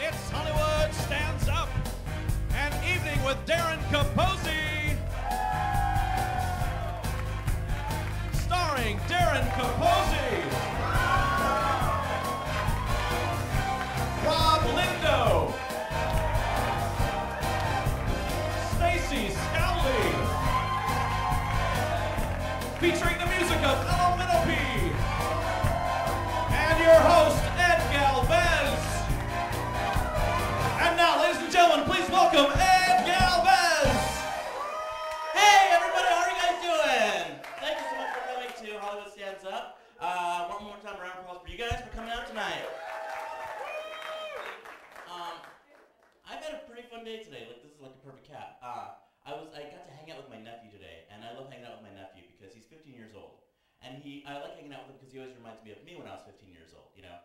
It's Hollywood Stands Up, an evening with Darren Capozzi. Starring Darren Capozzi, LINDO, STACEY, SCOWLEY, featuring the music of LINDO, and your host, ED GALVEZ. And now, ladies and gentlemen, please welcome ED GALVEZ. Hey, everybody, how are you guys doing? Thank you so much for coming to Hollywood Stands Up. One more time, a round of applause for you guys for coming out tonight. I've had a pretty fun day today. Like, this is like a perfect cap. I got to hang out with my nephew today, and I love hanging out with my nephew because he's 15 years old. And I like hanging out with him because he always reminds me of me when I was 15 years old, you know?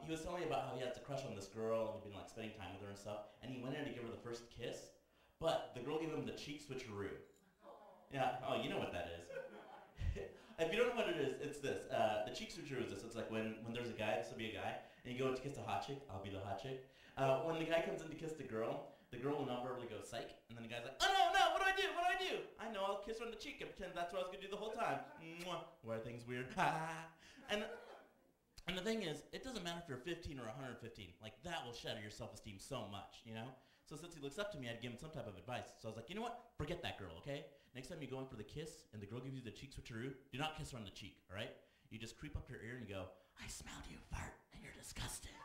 He was telling me about how he had a crush on this girl and he'd been like spending time with her and stuff, and he went in to give her the first kiss, but the girl gave him the cheek switcheroo. Yeah, oh, you know what that is. If you don't know what it is, it's this. The cheek switcheroo is this. It's like when there's a guy, this will be a guy, and you go in to kiss a hot chick, I'll be the hot chick. When the guy comes in to kiss the girl will non-verbally go psych, and then the guy's like, oh no, what do I do? I know, I'll kiss her on the cheek and pretend that's what I was gonna do the whole time. Mwah. Why are things weird? And the thing is, it doesn't matter if you're 15 or 115, like that will shatter your self-esteem so much, you know? So since he looks up to me, I'd give him some type of advice. So I was like, you know what? Forget that girl, okay? Next time you go in for the kiss and the girl gives you the cheek switcheroo, do not kiss her on the cheek, all right? You just creep up to her ear and you go, I smelled you fart and you're disgusting.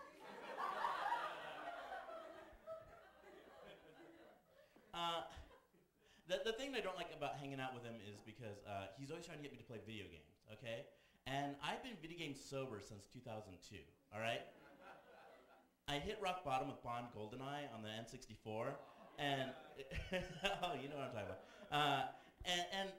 The thing I don't like about hanging out with him is because he's always trying to get me to play video games, okay? And I've been video game sober since 2002, all right? I hit rock bottom with Bond GoldenEye on the N64, and oh, you know what I'm talking about. And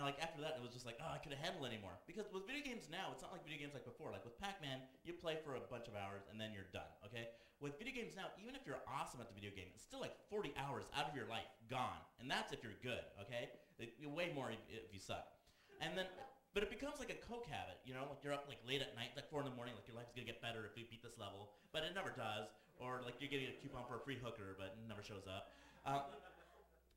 like after that, it was just like, oh, I couldn't handle it anymore. Because with video games now, it's not like video games like before. Like with Pac-Man, you play for a bunch of hours and then you're done, okay? With video games now, even if you're awesome at the video game, it's still like 40 hours out of your life gone. And that's if you're good, okay? Way more if you suck. And then, but it becomes like a coke habit, you know? Like you're up like late at night, like 4 in the morning, like your life's gonna get better if you beat this level, but it never does. Or like you're getting a coupon for a free hooker, but it never shows up.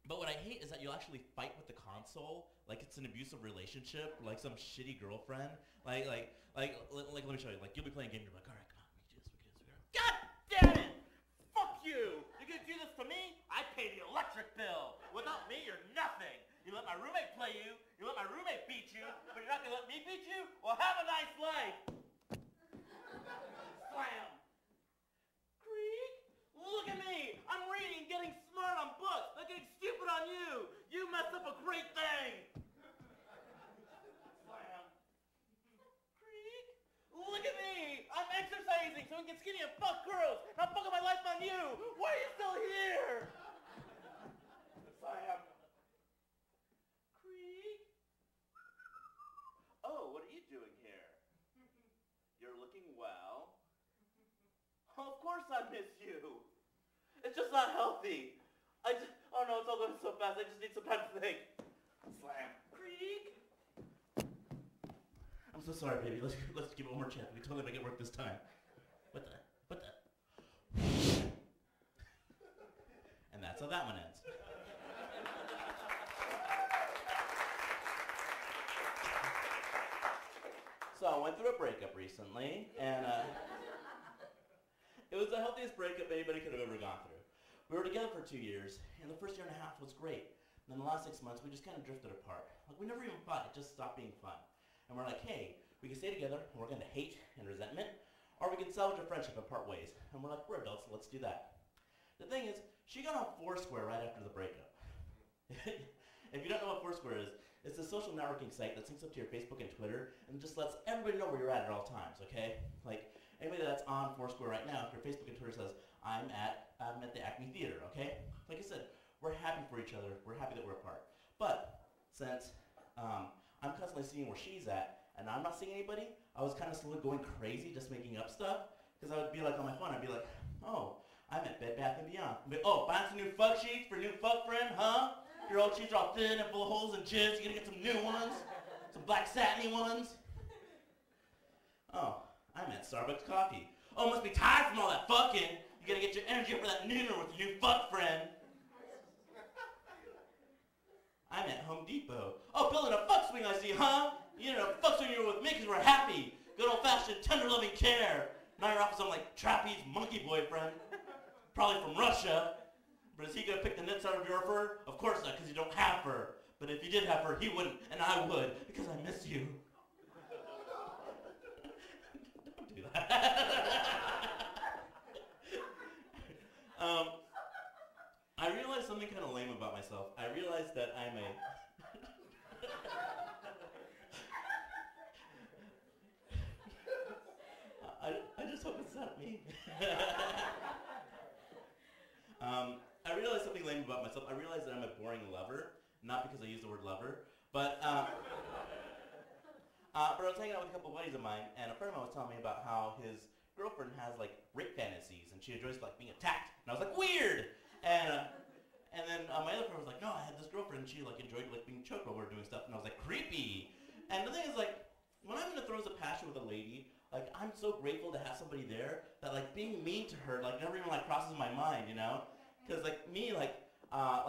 But what I hate is that you'll actually fight with the console like it's an abusive relationship, like some shitty girlfriend. Like let me show you. Like you'll be playing a game, you're like, all right, come on, we can do this. God damn it! Fuck you! You're gonna do this to me? I pay the electric bill. Without me, you're nothing. You let my roommate play you. You let my roommate beat you, but you're not gonna let me beat you? Well, have a nice life. Slam. Creak. Look at me! I'm reading, getting smart on books. I'm getting stupid on you. You messed up a great thing. Slam. Creak. Look at me! I'm exercising so I can get skinny and fuck girls. I'm fucking my life on you. Why are you still here? Slam. Creak. Oh, what are you doing here? You're looking well. Oh, of course I miss you. It's just not healthy. Oh no, it's all going so fast. I just need some time to think. Slam. Creak. I'm so sorry, baby. Let's give it one more chance. We totally make it work this time. What the? And that's how that one ends. So I went through a breakup recently, and it was the healthiest breakup anybody could have ever gone through. We were together for 2 years, and the first year and a half was great. And then the last 6 months, we just kind of drifted apart. Like, we never even fought. It just stopped being fun. And we're like, hey, we can stay together, and we're going to hate and resentment, or we can salvage a friendship and part ways. And we're like, we're adults, so let's do that. The thing is, she got on Foursquare right after the breakup. If you don't know what Foursquare is, it's a social networking site that syncs up to your Facebook and Twitter, and just lets everybody know where you're at all times, okay? Like, anybody that's on Foursquare right now, if your Facebook and Twitter says, I'm at the Acme Theater, okay? Like I said, we're happy for each other. We're happy that we're apart. But since I'm constantly seeing where she's at, and I'm not seeing anybody, I was kind of slowly going crazy, just making up stuff. Because I would be like on my phone, I'd be like, oh, I'm at Bed Bath & Beyond. I'd be, oh, buying some new fuck sheets for a new fuck friend, huh? Your old sheets are all thin and full of holes and jizz. You gotta get some new ones, some black satiny ones. Oh, I'm at Starbucks Coffee. Oh, must be tired from all that fucking. You gotta get your energy up for that nooner with your new fuck friend. I'm at Home Depot. Oh, building a fuck swing, I see, huh? You know, fuck swing you were with me because we're happy. Good old-fashioned, tender-loving care. Now you're off with some, like, trapeze monkey boyfriend. Probably from Russia. But is he gonna pick the nits out of your fur? Of course not, because you don't have fur. But if you did have fur, he wouldn't, and I would, because I miss you. Don't do that. I realized something kind of lame about myself. I realized that I'm a... I just hope it's not me. I realized something lame about myself. I realized that I'm a boring lover, not because I use the word lover, but I was hanging out with a couple of buddies of mine, and a friend of mine was telling me about how his girlfriend has like rape fantasies, and she enjoys like being attacked, and I was like, weird. And then my other friend was like, no, I had this girlfriend, and she like enjoyed like being choked while we were doing stuff, and I was like, creepy. And the thing is, like, when I'm in the throes of passion with a lady, like, I'm so grateful to have somebody there that like being mean to her like never even like crosses my mind, you know? Because like me, like at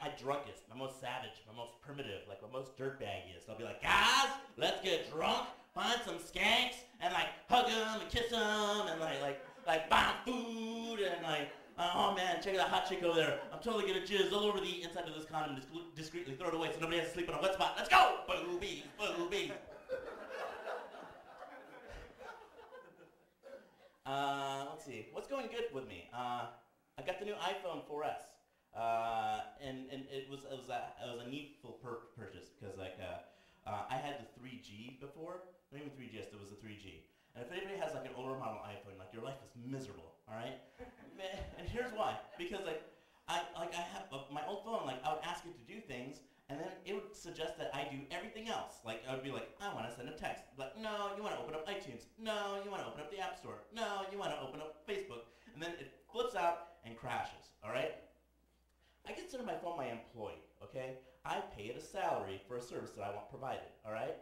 my drunkest, my most savage, my most primitive, like my most dirtbaggiest, I'll be like, guys, let's get drunk, find some skanks, and like hug them and kiss them, and like buy food, and like, oh man, check out that hot chick over there. I'm totally gonna jizz all over the inside of this condom and discreetly throw it away so nobody has to sleep on a wet spot. Let's go! Boobies, boobies. Let's see, what's going good with me? I got the new iPhone 4S, and it was a needful purchase because like I had the 3G before, not even 3GS, it was the 3G. And if anybody has like an older model iPhone, like your life is miserable, all right? And here's why, because like I have my old phone, like I would ask it to do things, and then it would suggest that I do everything else. Like I would be like, I want to send a text. Like, no, you want to open up iTunes. No, you want to open up the App Store. No, you want to open up Facebook. And then it flips out and crashes, all right? I consider my phone my employee, okay? I pay it a salary for a service that I want provided, all right?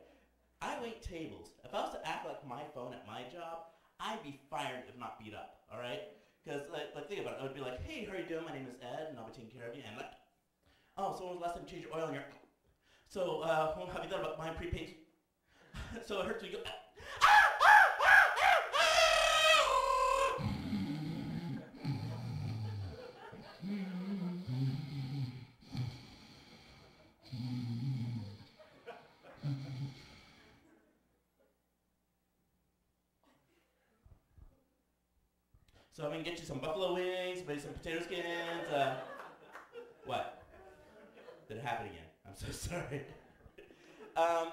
I wait tables. If I was to act like my phone at my job, I'd be fired if not beat up, all right? Because like think about it. I would be like, hey, how are you doing? My name is Ed, and I'll be taking care of you. And like, oh, so when was the last time you changed your oil in your... So, well, have you thought about buying prepaid? So it hurts when you go... So I'm gonna get you some buffalo wings, maybe some potato skins. What? Did it happen again? I'm so sorry. Have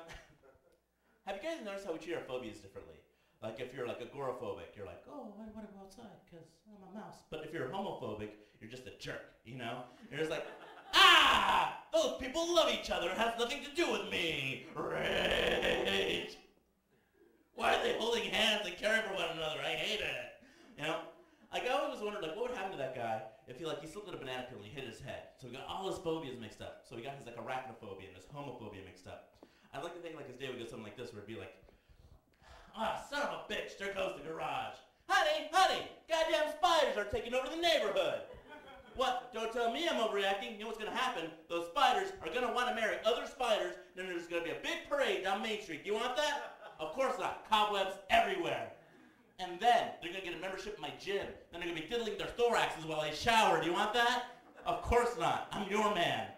you guys noticed how we treat our phobias differently? Like if you're like agoraphobic, you're like, oh, I want to go outside because I'm a mouse. But if you're homophobic, you're just a jerk, you know? You're just like, ah, those people love each other. It has nothing to do with me. Rage. Why are they holding hands and caring for one another? I hate it. You know? Like I always wondered, like, what would happen to that guy if he slipped in a banana peel and he hit his head? So he got all his phobias mixed up. So he got his like arachnophobia and his homophobia mixed up. I'd like to think like his day would go something like this, where it'd be like, ah, son of a bitch, there goes the garage. Honey, goddamn spiders are taking over the neighborhood. What? Don't tell me I'm overreacting. You know what's gonna happen? Those spiders are gonna want to marry other spiders. Then there's gonna be a big parade down Main Street. Do you want that? Of course not. Cobwebs everywhere. And then they're going to get a membership in my gym. Then they're going to be diddling their thoraxes while they shower. Do you want that? Of course not. I'm your man.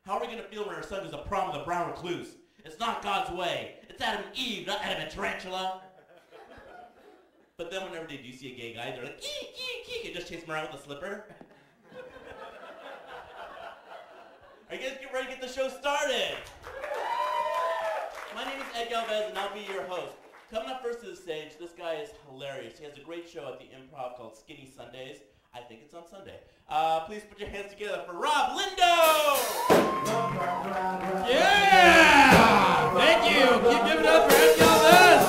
How are we going to feel when our son goes to prom with a brown recluse? It's not God's way. It's Adam and Eve, not Adam and Tarantula. But then whenever they do see a gay guy, they're like, eek, eek, eek, and just chase him around with a slipper. Are you guys ready to get the show started? My name is Ed Galvez, and I'll be your host. Coming up first to the stage, this guy is hilarious. He has a great show at the Improv called Skinny Sundays. I think it's on Sunday. Please put your hands together for Rob Lindo! Yeah! Thank you! Keep giving it up for Ed Galvez!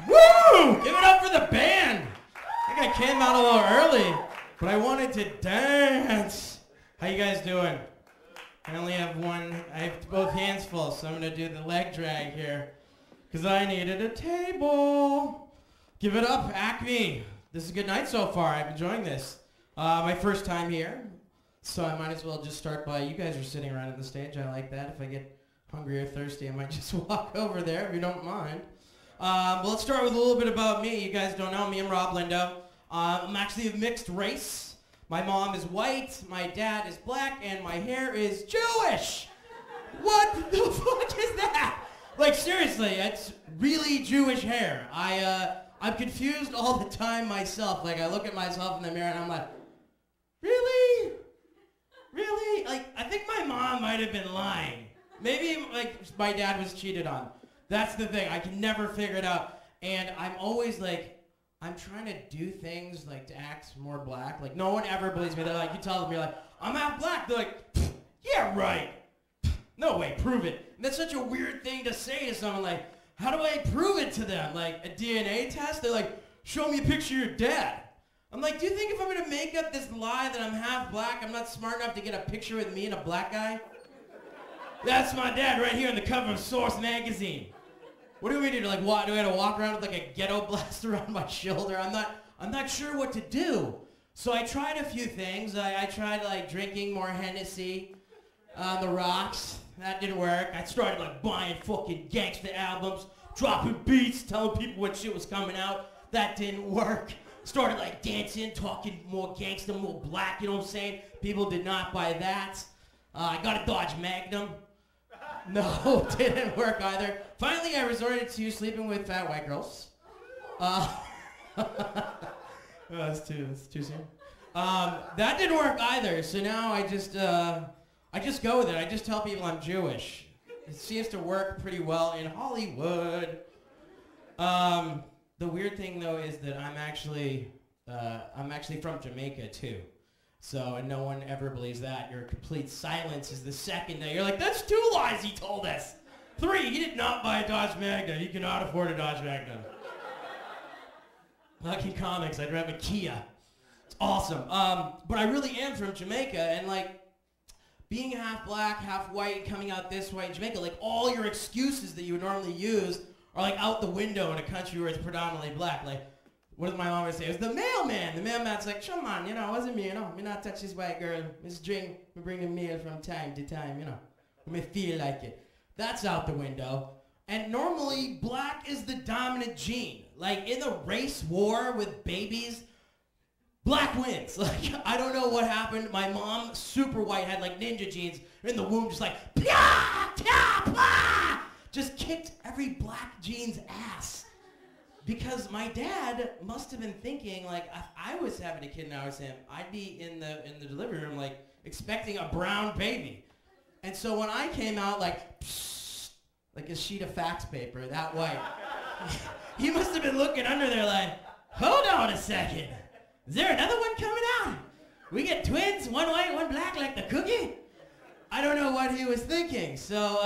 Woo! Give it up for the band! I think I came out a little early, but I wanted to dance. How you guys doing? I only have one, I have both hands full, so I'm gonna do the leg drag here. Cause I needed a table. Give it up, Acme. This is a good night so far, I'm enjoying this. My first time here, so I might as well just start by, you guys are sitting around on the stage, I like that. If I get hungry or thirsty, I might just walk over there if you don't mind. Well, let's start with a little bit about me. You guys don't know me, I'm Rob Lindo. I'm actually of mixed race. My mom is white, my dad is black, and my hair is Jewish! What the fuck is that? Like seriously, it's really Jewish hair. I'm confused all the time myself. Like I look at myself in the mirror and I'm like, really? Really? Like I think my mom might have been lying. Maybe like my dad was cheated on. That's the thing. I can never figure it out. And I'm always like, I'm trying to do things like to act more black. Like no one ever believes me. They're like, you tell them, you're like, I'm half black. They're like, yeah, right. No way, prove it. And that's such a weird thing to say to someone. Like, how do I prove it to them? Like a DNA test? They're like, show me a picture of your dad. I'm like, do you think if I'm gonna make up this lie that I'm half black, I'm not smart enough to get a picture with me and a black guy? That's my dad right here on the cover of Source magazine. What do we do? Like, what? Do I gotta walk around with like a ghetto blaster on my shoulder? I'm not sure what to do. So I tried a few things. I tried like drinking more Hennessy on the rocks. That didn't work. I started like buying fucking gangsta albums, dropping beats, telling people what shit was coming out. That didn't work. Started like dancing, talking more gangsta, more black, you know what I'm saying? People did not buy that. I got a Dodge Magnum. No, didn't work either. Finally, I resorted to sleeping with fat white girls. That's too soon. That didn't work either. So now I just go with it. I just tell people I'm Jewish. It seems to work pretty well in Hollywood. The weird thing though is that I'm actually from Jamaica too. So, and no one ever believes that. Your complete silence is the second day. You're like, that's 2 lies he told us. 3, he did not buy a Dodge Magnum. He cannot afford a Dodge Magnum. Like in comics, I drive a Kia. It's awesome. But I really am from Jamaica, and like, being half black, half white, coming out this way in Jamaica, like all your excuses that you would normally use are like out the window in a country where it's predominantly black. Like, what does my mom always say? It was the mailman. The mailman's like, come on, you know, it wasn't me, you know. Me not touch this white girl. Miss Drink, me bring the mail from time to time, you know. Me feel like it. That's out the window. And normally, black is the dominant gene. Like, in the race war with babies, black wins. Like, I don't know what happened. My mom, super white, had like ninja genes in the womb, just like, pya, pya, pya, just kicked every black gene's ass. Because my dad must have been thinking, like, if I was having a kid and I was him, I'd be in the delivery room, like, expecting a brown baby. And so when I came out, like, psst, like a sheet of fax paper, that white, he must have been looking under there like, hold on a second. Is there another one coming out? We get twins, one white, one black, like the cookie? I don't know what he was thinking. So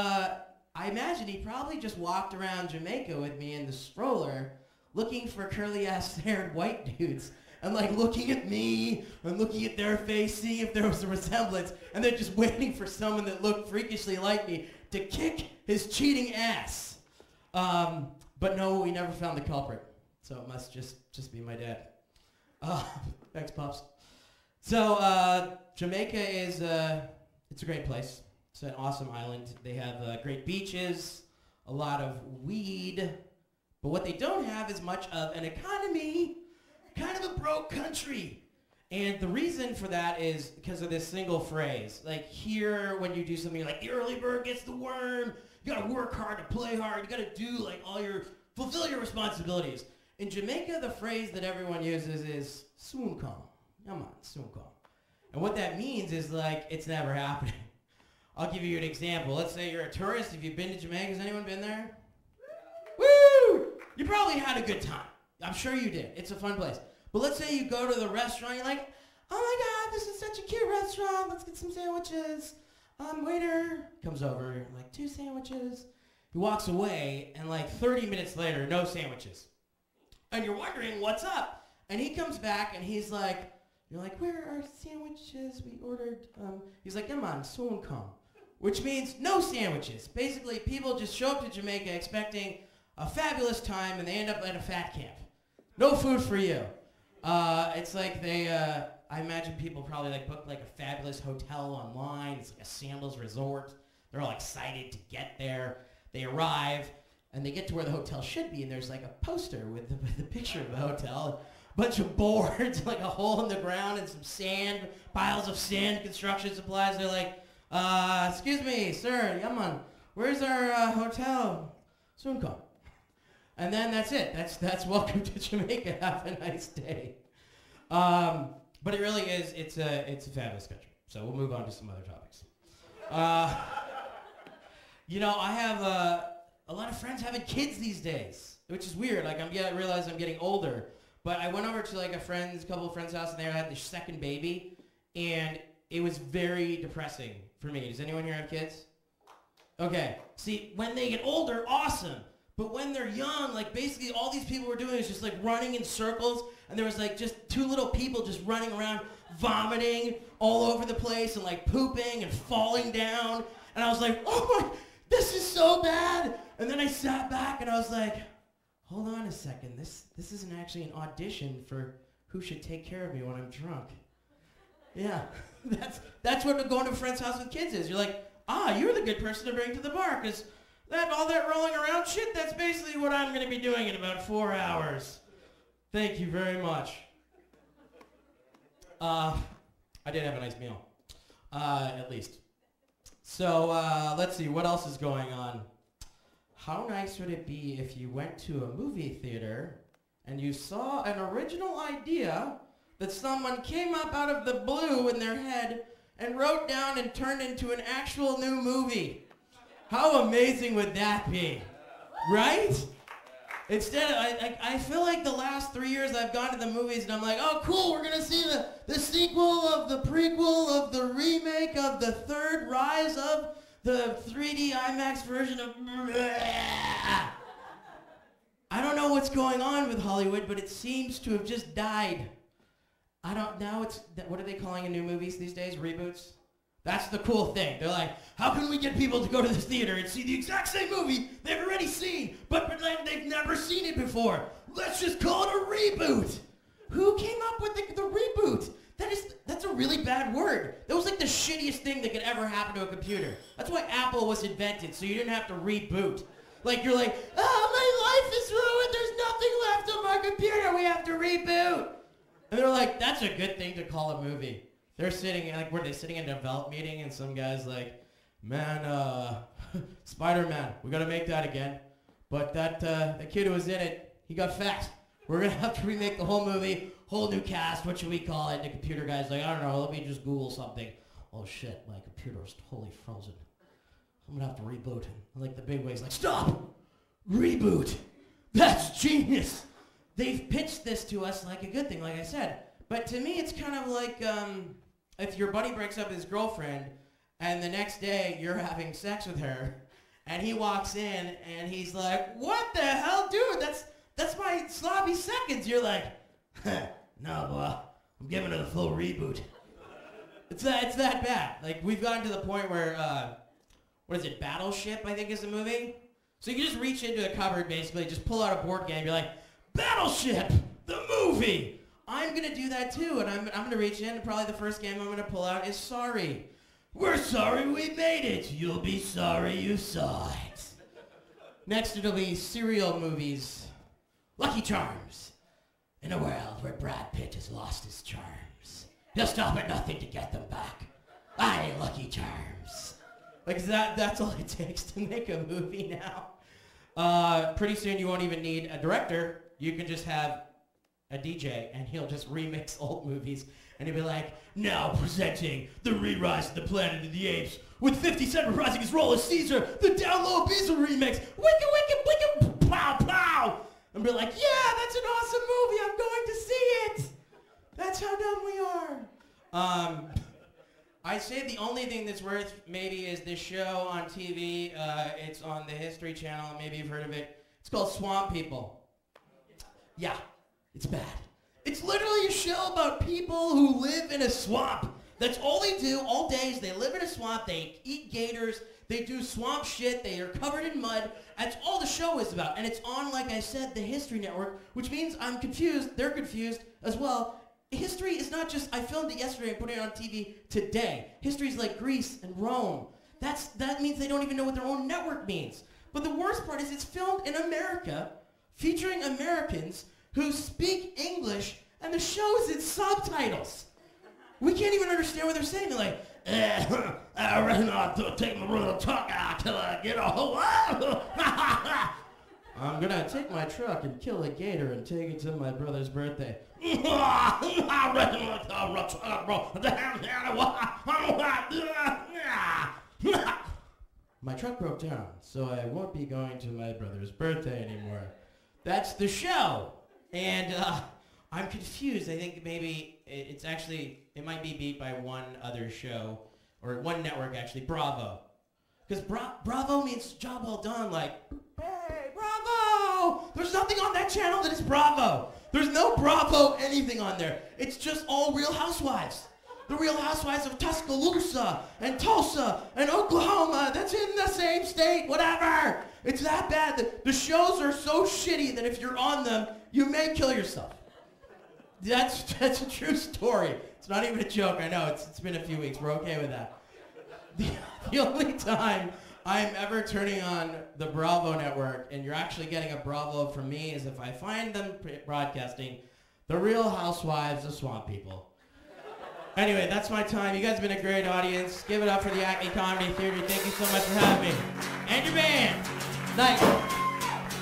I imagine he probably just walked around Jamaica with me in the stroller, looking for curly-ass haired white dudes, and like looking at me and looking at their face, seeing if there was a resemblance, and then just waiting for someone that looked freakishly like me to kick his cheating ass. But no, we never found the culprit, so it must just be my dad. Thanks, Pops. So Jamaica is it's a great place. It's an awesome island. They have great beaches, a lot of weed. But what they don't have is much of an economy, kind of a broke country. And the reason for that is because of this single phrase. Like here, when you do something, you're like, the early bird gets the worm. You gotta work hard to play hard. You gotta do like fulfill your responsibilities. In Jamaica, the phrase that everyone uses is, soon come. Come on, soon come. And what that means is like, it's never happening. I'll give you an example. Let's say you're a tourist. Have you been to Jamaica? Has anyone been there? Woo! You probably had a good time. I'm sure you did. It's a fun place. But let's say you go to the restaurant, you're like, oh my God, this is such a cute restaurant. Let's get some sandwiches. Waiter comes over, like 2 sandwiches. He walks away, and like 30 minutes later, no sandwiches. And you're wondering what's up. And he comes back, and he's like, you're like, where are our sandwiches we ordered? He's like, come on, soon come. which means no sandwiches. Basically, people just show up to Jamaica expecting a fabulous time, and they end up at a fat camp. No food for you. It's like they, I imagine people probably like book like a fabulous hotel online. It's like a sandals resort. They're all excited to get there. They arrive, and they get to where the hotel should be, and there's like a poster with the picture of the hotel. A bunch of boards, like a hole in the ground, and some sand, piles of sand, construction supplies. They're like, excuse me, sir, yeah man, where's our hotel? Soon come. And then that's it. That's welcome to Jamaica. Have a nice day. But it really is. It's a fabulous country. So we'll move on to some other topics. You know, I have a lot of friends having kids these days, which is weird. Like I realize I'm getting older. But I went over to like a couple of friends' house, and they had their second baby, and it was very depressing for me. Does anyone here have kids? Okay. See, when they get older, awesome. But when they're young, like basically all these people were doing is just like running in circles, and there was like just two little people just running around vomiting all over the place and like pooping and falling down. And I was like, oh my, this is so bad. And then I sat back and I was like, hold on a second, this isn't actually an audition for who should take care of me when I'm drunk. Yeah, that's what going to a friend's house with kids is. You're like, you're the good person to bring to the bar, because all that rolling around shit, that's basically what I'm going to be doing in about 4 hours. Thank you very much. I did have a nice meal, at least. So let's see, what else is going on? How nice would it be if you went to a movie theater and you saw an original idea that someone came up out of the blue in their head and wrote down and turned into an actual new movie? How amazing would that be? Right? Instead, I feel like the last 3 years I've gone to the movies and I'm like, oh cool, we're gonna see the sequel of the prequel of the remake of the third rise of the 3D IMAX version of... I don't know what's going on with Hollywood, but it seems to have just died. What are they calling in new movies these days? Reboots? That's the cool thing. They're like, how can we get people to go to the theater and see the exact same movie they've already seen, but they've never seen it before? Let's just call it a reboot. Who came up with the reboot? That's a really bad word. That was like the shittiest thing that could ever happen to a computer. That's why Apple was invented, so you didn't have to reboot. Like you're like, my life is ruined, there's nothing left on my computer, we have to reboot. And they're like, that's a good thing to call a movie. They're sitting, like, were they sitting in a develop meeting, and some guy's like, man, Spider-Man, we gotta make that again. But that kid who was in it, he got fat. We're gonna have to remake the whole movie, whole new cast, what should we call it? And the computer guy's like, I don't know, let me just Google something. Oh shit, my computer's totally frozen. I'm gonna have to reboot. And like the big wig's like, stop! Reboot! That's genius! They've pitched this to us like a good thing, like I said. But to me, it's kind of like if your buddy breaks up with his girlfriend and the next day you're having sex with her and he walks in and he's like, what the hell, dude? That's my sloppy seconds. You're like, no, boy, I'm giving it a full reboot. It's that bad. Like, we've gotten to the point where, what is it, Battleship, I think is the movie? So you can just reach into the cupboard, basically, just pull out a board game, you're like, Battleship, the movie! I'm going to do that too, and I'm going to reach in, and probably the first game I'm going to pull out is Sorry. We're sorry we made it. You'll be sorry you saw it. Next it'll be serial movies. Lucky Charms. In a world where Brad Pitt has lost his charms, he'll stop at nothing to get them back. Aye, Lucky Charms. Like that's all it takes to make a movie now. Pretty soon you won't even need a director. You can just have a DJ and he'll just remix old movies and he'll be like, now presenting the Re-Rise of the Planet of the Apes with 50 Cent reprising his role as Caesar, the Down Low Beezel remix. Wicka, wicka, wicka, plow, plow. And be like, yeah, that's an awesome movie. I'm going to see it. That's how dumb we are. I say the only thing that's worth maybe is this show on TV. It's on the History Channel. Maybe you've heard of it. It's called Swamp People. Yeah, it's bad. It's literally a show about people who live in a swamp. That's all they do all day is they live in a swamp, they eat gators, they do swamp shit, they are covered in mud. That's all the show is about. And it's on, like I said, the History Network, which means I'm confused, they're confused as well. History is not just, I filmed it yesterday and put it on TV today. History is like Greece and Rome. That means they don't even know what their own network means. But the worst part is it's filmed in America, featuring Americans who speak English, and the show is in subtitles. We can't even understand what they're saying. They're like, I reckon I'll take my little truck out till I get a whole I'm gonna take my truck and kill a gator and take it to my brother's birthday. I reckon my truck broke down, so I won't be going to my brother's birthday anymore. That's the show. And I'm confused. I think maybe it might be beat by one other show, or one network actually, Bravo. Because Bravo means job well done, like, hey, Bravo! There's nothing on that channel that is Bravo. There's no Bravo anything on there. It's just all Real Housewives. The Real Housewives of Tuscaloosa and Tulsa and Oklahoma, that's in the same state, whatever. It's that bad. The shows are so shitty that if you're on them, you may kill yourself. That's a true story. It's not even a joke, I know, it's been a few weeks, we're okay with that. The only time I'm ever turning on the Bravo network, and you're actually getting a Bravo from me, is if I find them broadcasting The Real Housewives of Swamp People. Anyway, that's my time. You guys have been a great audience. Give it up for the Acme Comedy Theater. Thank you so much for having me. And your band. Nice.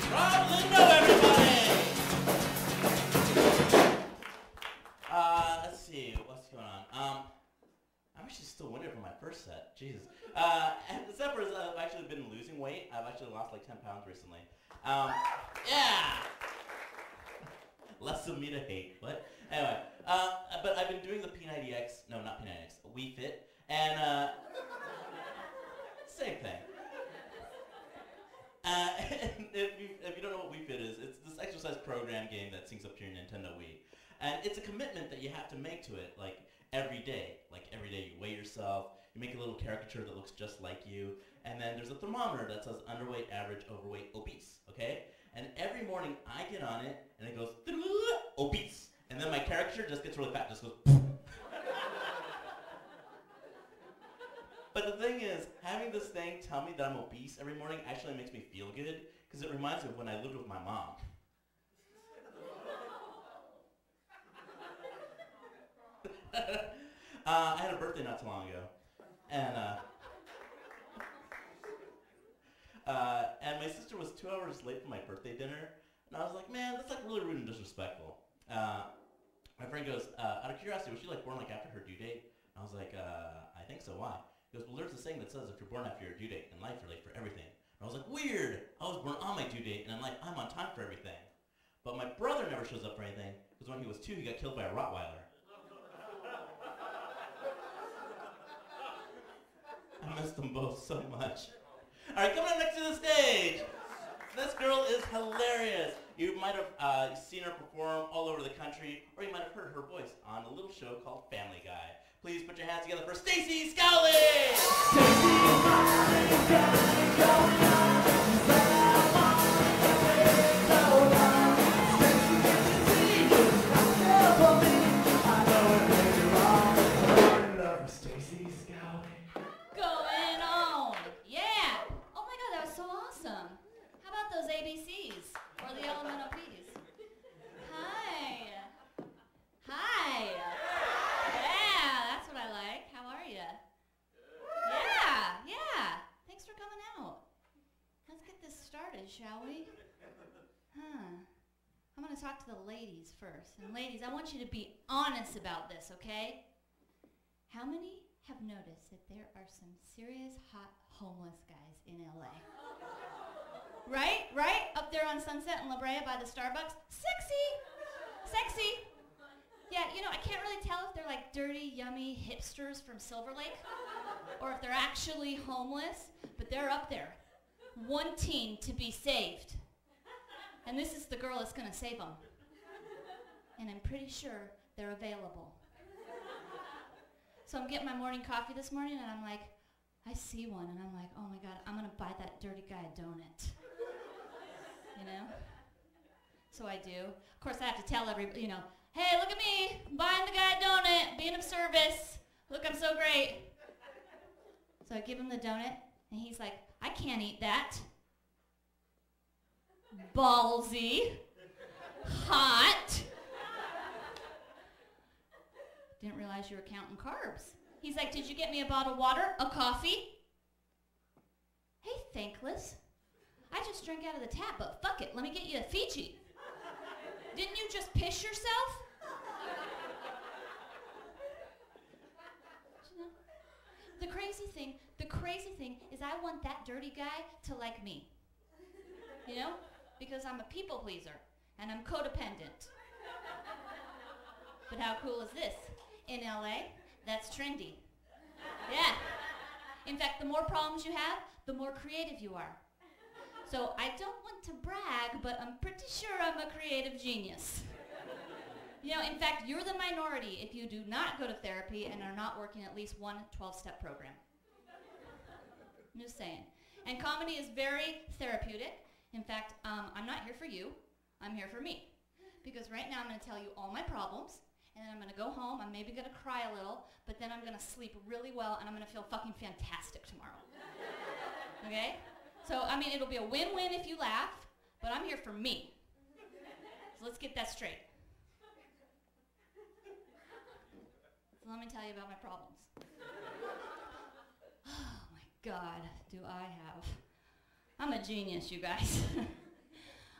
From LINDO, everybody! Let's see, what's going on? I'm actually still winded from my first set. Jesus. Except for I've actually been losing weight. I've actually lost like 10 pounds recently. Yeah! Less of me to hate. What? Anyway, but I've been doing the P90X, no, not P90X, Wii Fit, and same thing. And if you don't know what Wii Fit is, it's this exercise program game that syncs up to your Nintendo Wii. And it's a commitment that you have to make to it, like, every day. Like, every day you weigh yourself, you make a little caricature that looks just like you, and then there's a thermometer that says underweight, average, overweight, obese, okay? And every morning I get on it, and it goes, obese. And then my caricature just gets really fat, just goes, But the thing is, having this thing tell me that I'm obese every morning actually makes me feel good, because it reminds me of when I lived with my mom. I had a birthday not too long ago, and my sister was 2 hours late for my birthday dinner, and I was like, man, that's like really rude and disrespectful. My friend goes, out of curiosity, was she like born like after her due date? I was like, I think so, why? He goes, well, there's a saying that says if you're born after your due date, in life you're late for everything. And I was like, weird, I was born on my due date, and in life I'm on time for everything. But my brother never shows up for anything, because when he was 2, he got killed by a Rottweiler. I miss them both so much. All right, coming up next to the stage. This girl is hilarious. You might have seen her perform all over the country, or you might have heard her voice on a little show called Family Guy. Please put your hands together for STACEY SCOWLEY! ABCs, or the elemental P's. Hi. Hi. Yeah, that's what I like. How are you? Yeah. Thanks for coming out. Let's get this started, shall we? I'm going to talk to the ladies first. And ladies, I want you to be honest about this, okay? How many have noticed that there are some serious hot homeless guys in LA? Right? Up there on Sunset and La Brea by the Starbucks. Sexy. Yeah, you know, I can't really tell if they're like dirty, yummy hipsters from Silver Lake or if they're actually homeless, but they're up there wanting to be saved. And this is the girl that's gonna save them. And I'm pretty sure they're available. So I'm getting my morning coffee this morning, and I'm like, I see one, and I'm like, oh my God, I'm gonna buy that dirty guy a donut. You know? So I do. Of course, I have to tell everybody, you know, hey, look at me, I'm buying the guy a donut, being of service. Look, I'm so great. So I give him the donut, and he's like, I can't eat that. Ballsy. Hot. Didn't realize you were counting carbs. He's like, did you get me a bottle of water, a coffee? Hey, thankless. I just drank out of the tap, but fuck it, let me get you a Fiji. Didn't you just piss yourself? You know? The crazy thing is I want that dirty guy to like me. You know? Because I'm a people pleaser, and I'm codependent. But how cool is this? In LA, that's trendy. Yeah. In fact, the more problems you have, the more creative you are. So I don't want to brag, but I'm pretty sure I'm a creative genius. You know, in fact, you're the minority if you do not go to therapy and are not working at least one 12-step program. I'm just saying. And comedy is very therapeutic. In fact, I'm not here for you. I'm here for me. Because right now I'm going to tell you all my problems, and then I'm going to go home. I'm maybe going to cry a little, but then I'm going to sleep really well, and I'm going to feel fucking fantastic tomorrow. Okay? So, I mean, it'll be a win-win if you laugh, but I'm here for me. So let's get that straight. So let me tell you about my problems. Oh my God, do I have. I'm a genius, you guys.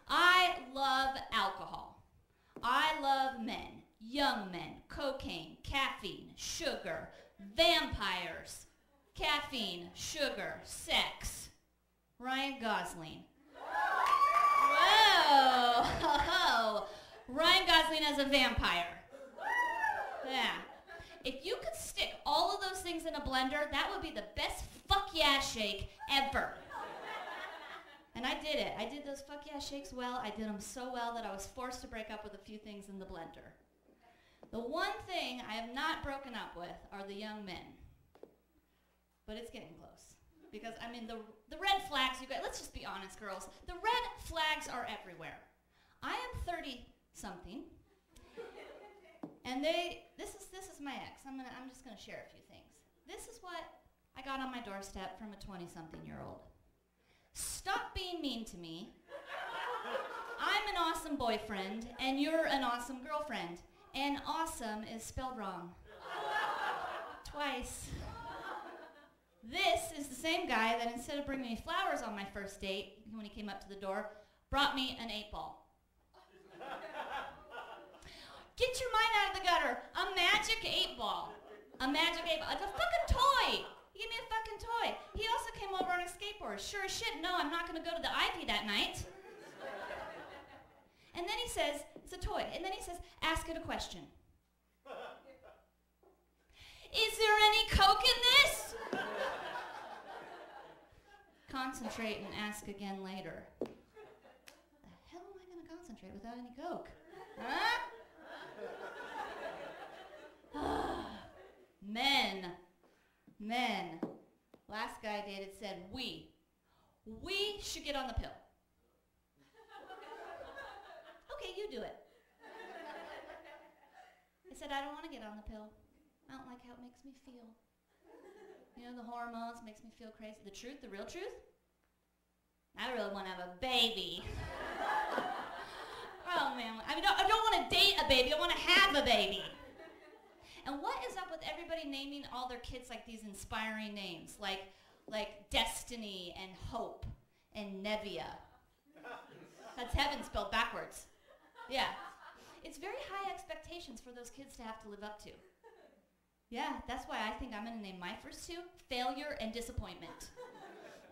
I love alcohol. I love men, young men, cocaine, caffeine, sugar, vampires, caffeine, sugar, sex. Ryan Gosling. Whoa! Ryan Gosling as a vampire. Yeah. If you could stick all of those things in a blender, that would be the best fuck yeah shake ever. And I did it. I did those fuck yeah shakes well. I did them so well that I was forced to break up with a few things in the blender. The one thing I have not broken up with are the young men. But it's getting close. Because, I mean, the red flags, you guys, let's just be honest, girls. The red flags are everywhere. I am 30-something. And this is my ex. I'm just gonna share a few things. This is what I got on my doorstep from a 20-something-year-old. Stop being mean to me. I'm an awesome boyfriend, and you're an awesome girlfriend. And awesome is spelled wrong. Twice. This is the same guy that instead of bringing me flowers on my first date, when he came up to the door, brought me an 8-ball. Get your mind out of the gutter. A magic 8-ball. A magic 8-ball. It's a fucking toy. He gave me a fucking toy. He also came over on a skateboard. Sure as shit, no, I'm not going to go to the Ivy that night. And then he says, it's a toy. And then he says, ask it a question. Is there any Coke in this? Concentrate and ask again later. The hell am I going to concentrate without any Coke? Huh? Men. Last guy I dated said, we should get on the pill. Okay, you do it. I said, I don't want to get on the pill. I don't like how it makes me feel. You know, the hormones makes me feel crazy. The truth, the real truth? I really want to have a baby. Oh man, I don't want to date a baby, I want to have a baby. And what is up with everybody naming all their kids like these inspiring names, like Destiny and Hope and Nevia? That's heaven spelled backwards. Yeah. It's very high expectations for those kids to have to live up to. Yeah, that's why I think I'm going to name my first two Failure and Disappointment.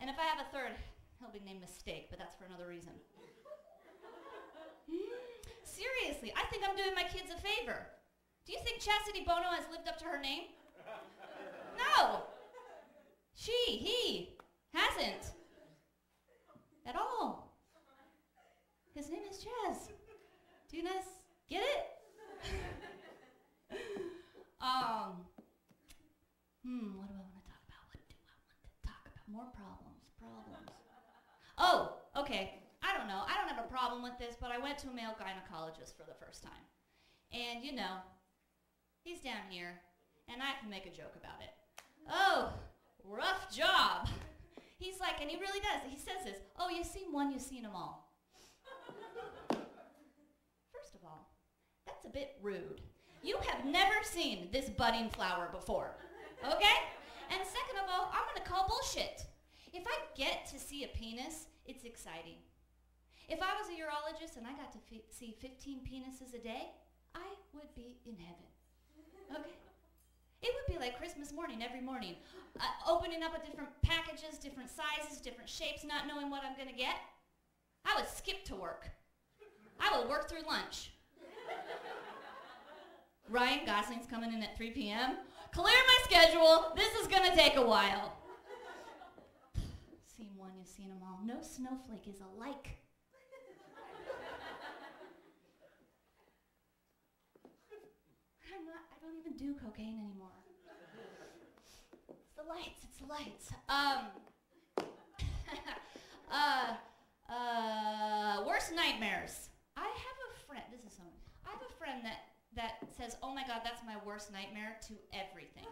And if I have a third, he'll be named Mistake, but that's for another reason. Seriously, I think I'm doing my kids a favor. Do you think Chastity Bono has lived up to her name? No. He hasn't. At all. His name is Chaz. Do you guys get it? What do I want to talk about? What do I want to talk about? More problems. Oh, okay. I don't know. I don't have a problem with this, but I went to a male gynecologist for the first time. And, you know, he's down here, and I can make a joke about it. Oh, rough job. He's like, and he really does. He says this, oh, you've seen one, you've seen them all. First of all, that's a bit rude. You have never seen this budding flower before, okay? And second of all, I'm gonna call bullshit. If I get to see a penis, it's exciting. If I was a urologist and I got to see 15 penises a day, I would be in heaven, okay? It would be like Christmas morning every morning, opening up at different packages, different sizes, different shapes, not knowing what I'm gonna get. I would skip to work. I would work through lunch. Ryan Gosling's coming in at 3 p.m. Clear my schedule. This is gonna take a while. Seen one, you've seen them all. No snowflake is alike. I don't even do cocaine anymore. It's the lights. Worst nightmares. I have a friend, I have a friend that says, oh my God, that's my worst nightmare to everything.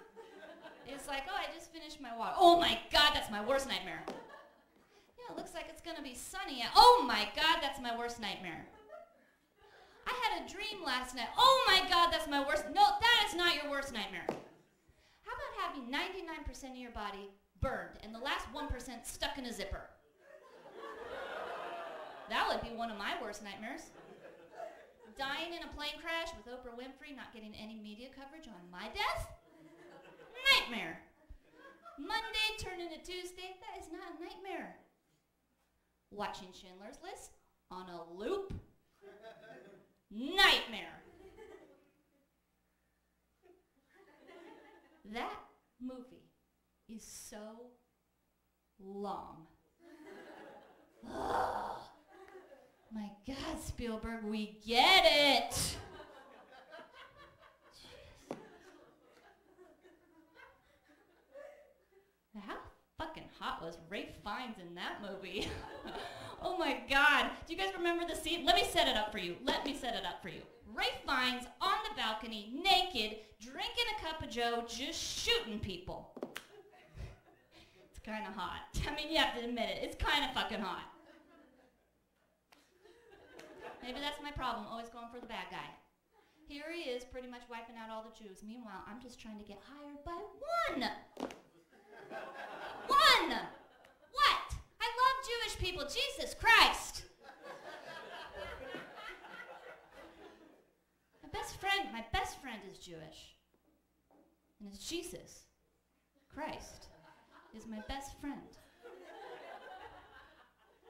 It's like, oh, I just finished my walk. Oh my God, that's my worst nightmare. Yeah, it looks like it's gonna be sunny out. Oh my God, that's my worst nightmare. I had a dream last night. Oh my God, that's my worst. No, that is not your worst nightmare. How about having 99% of your body burned and the last 1% stuck in a zipper? That would be one of my worst nightmares. Dying in a plane crash with Oprah Winfrey not getting any media coverage on my death? Nightmare. Monday turned into Tuesday, that is not a nightmare. Watching Schindler's List on a loop? Nightmare. That movie is so long. Ugh. My God, Spielberg, we get it. Jeez. How fucking hot was Ralph Fiennes in that movie? Oh my God. Do you guys remember the scene? Let me set it up for you. Ralph Fiennes on the balcony, naked, drinking a cup of joe, just shooting people. It's kind of hot. I mean, you have to admit it. It's kind of fucking hot. Maybe that's my problem, always going for the bad guy. Here he is, pretty much wiping out all the Jews. Meanwhile, I'm just trying to get hired by one. One! What? I love Jewish people. Jesus Christ. My best friend is Jewish. And it's Jesus Christ is my best friend.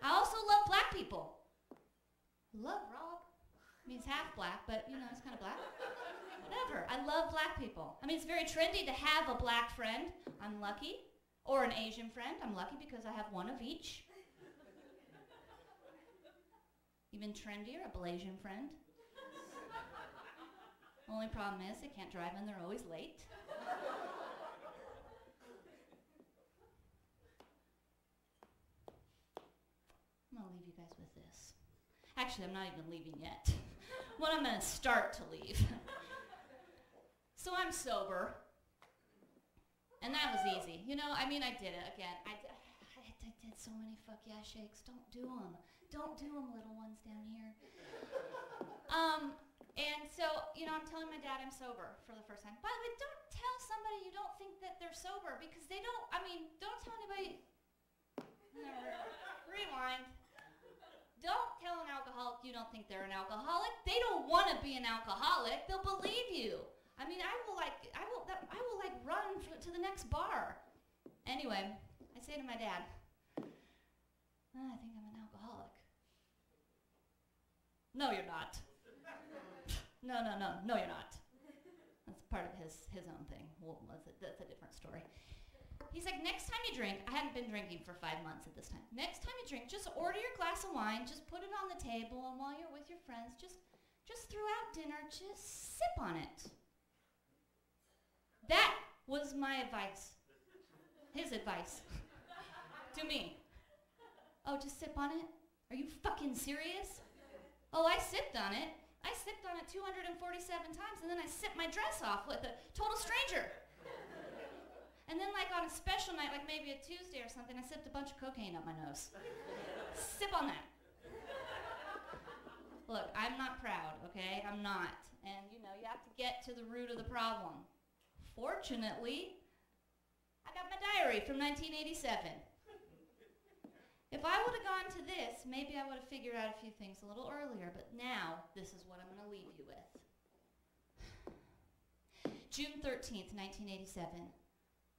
I also love black people. Love Rob. I mean, he's half black, but, you know, he's kind of black. Whatever. I love black people. I mean, it's very trendy to have a black friend. I'm lucky. Or an Asian friend. I'm lucky because I have one of each. Even trendier, a Blasian friend. Only problem is they can't drive and they're always late. I'm gonna leave you guys with this. Actually, I'm not even leaving yet. Well, I'm gonna start to leave. So I'm sober. And that was easy. You know, I mean, I did it again. I did so many fuck yeah shakes. Don't do them. Don't do them, little ones down here. And so, you know, I'm telling my dad I'm sober for the first time. By the way, don't tell somebody you don't think that they're sober because they don't, I mean, don't tell anybody. Rewind. Don't tell an alcoholic you don't think they're an alcoholic. They don't want to be an alcoholic. They'll believe you. I mean, I will run to the next bar. Anyway, I say to my dad, I think I'm an alcoholic. No, you're not. No, you're not. That's part of his own thing. Well, that's a different story. He's like, next time you drink, I hadn't been drinking for 5 months at this time. Next time you drink, just order your glass of wine, just put it on the table, and while you're with your friends, just throughout dinner, just sip on it. That was my advice. His advice to me. Oh, just sip on it? Are you fucking serious? Oh, I sipped on it. I sipped on it 247 times, and then I sipped my dress off with a total stranger. And then like on a special night, like maybe a Tuesday or something, I sipped a bunch of cocaine up my nose. Sip on that. Look, I'm not proud, okay? I'm not. And you know, you have to get to the root of the problem. Fortunately, I got my diary from 1987. If I would have gone to this, maybe I would have figured out a few things a little earlier, but now this is what I'm going to leave you with. June 13th, 1987.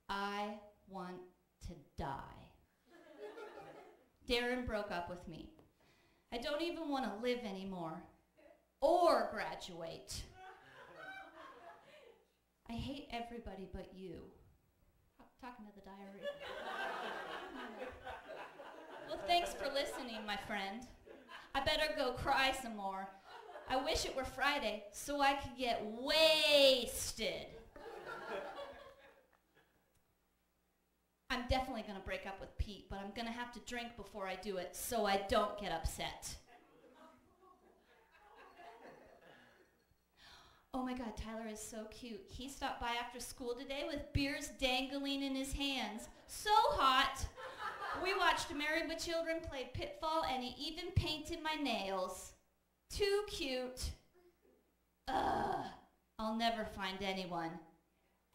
I want to die. Darren broke up with me. I don't even want to live anymore or graduate. I hate everybody but you. Talking to the diary. Well, thanks for listening, my friend. I better go cry some more. I wish it were Friday so I could get wasted. I'm definitely going to break up with Pete, but I'm going to have to drink before I do it so I don't get upset. Oh my God, Tyler is so cute. He stopped by after school today with beers dangling in his hands. So hot. We watched Married with Children play Pitfall, and he even painted my nails. Too cute. Ugh, I'll never find anyone.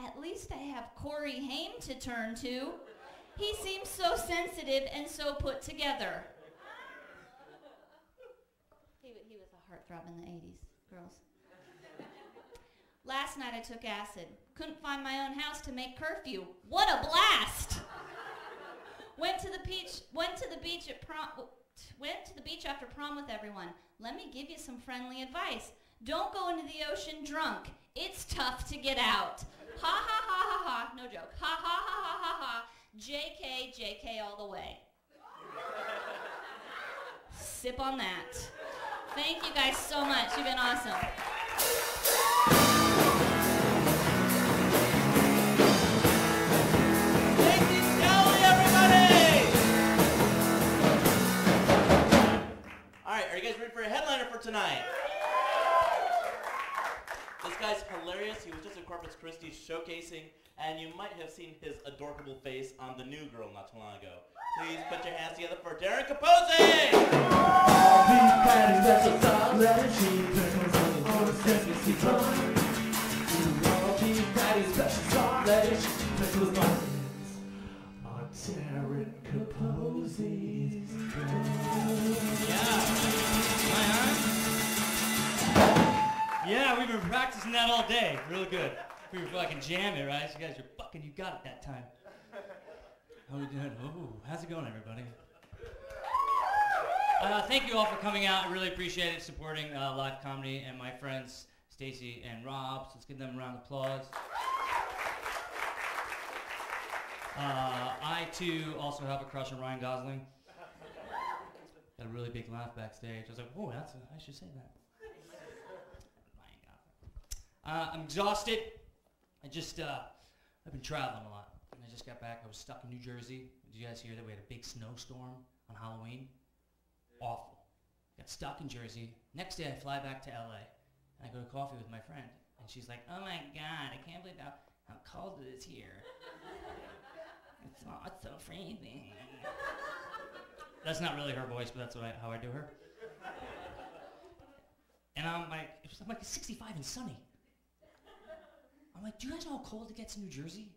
At least I have Corey Haim to turn to. He seems so sensitive and so put together. He was a heartthrob in the 80s, girls. Last night I took acid. Couldn't find my own house to make curfew. What a blast! Went to the beach after prom with everyone. Let me give you some friendly advice. Don't go into the ocean drunk. It's tough to get out. Ha ha ha ha ha. No joke. Ha ha ha ha ha ha. JK, JK all the way. Sip on that. Thank you guys so much. You've been awesome. Are you guys ready for a headliner for tonight? This guy's hilarious. He was just at Corpus Christi showcasing, and you might have seen his adorable face on The New Girl not too long ago. Please put your hands together for Darren Capozzi! Darren Capozzi. Yeah, we've been practicing that all day. Really good. We were fucking jamming, right? So you guys are fucking, you got it that time. How we doing? Oh, how's it going, everybody? Thank you all for coming out. I really appreciate it, supporting live comedy, and my friends STACEY and Rob. So let's give them a round of applause. I too also have a crush on Ryan Gosling. Got a really big laugh backstage. I was like, whoa, I should say that. I'm exhausted. I've been traveling a lot. And I just got back. I was stuck in New Jersey. Did you guys hear that we had a big snowstorm on Halloween? Awful. Got stuck in Jersey. Next day I fly back to LA. And I go to coffee with my friend. And she's like, oh my God, I can't believe how cold it is here. It's not so freezing. That's not really her voice, but that's how I do her. And I'm like, it's 65 and sunny. I'm like, do you guys know how cold it gets in New Jersey?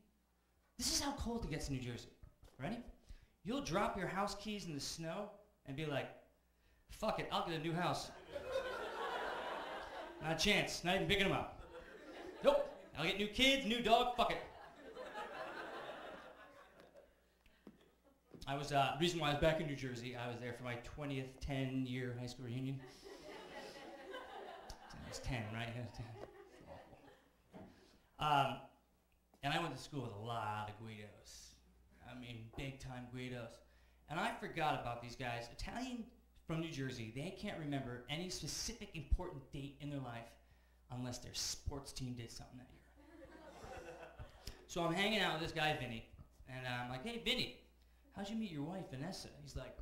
This is how cold it gets in New Jersey. Ready? You'll drop your house keys in the snow and be like, fuck it, I'll get a new house. Not a chance, not even picking them up. Nope, I'll get new kids, new dog, fuck it. The reason why I was back in New Jersey, I was there for my 20th 10-year high school reunion. I was 10, right? I was 10. And I went to school with a lot of Guidos. I mean, big-time Guidos. And I forgot about these guys. Italian from New Jersey, they can't remember any specific important date in their life unless their sports team did something that year. So I'm hanging out with this guy, Vinny, and I'm like, hey, Vinny, how'd you meet your wife, Vanessa? He's like,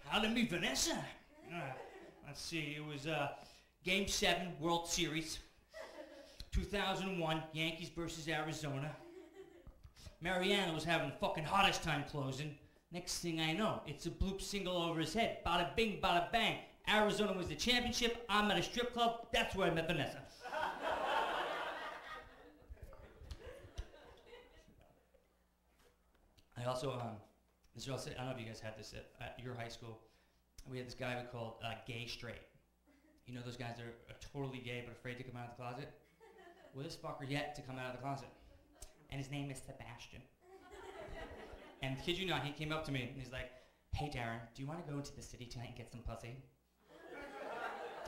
how'd I meet Vanessa? Let's see, it was Game 7, World Series, 2001, Yankees versus Arizona. Mariana was having the fucking hottest time closing. Next thing I know, it's a bloop single over his head. Bada bing, bada bang. Arizona wins the championship. I'm at a strip club. That's where I met Vanessa. I also, I don't know if you guys had this at your high school. We had this guy we called gay straight. You know those guys that are totally gay but afraid to come out of the closet? Well, this fucker yet to come out of the closet. And his name is Sebastian. And kid you not, he came up to me and he's like, hey Darren, do you want to go into the city tonight and get some pussy?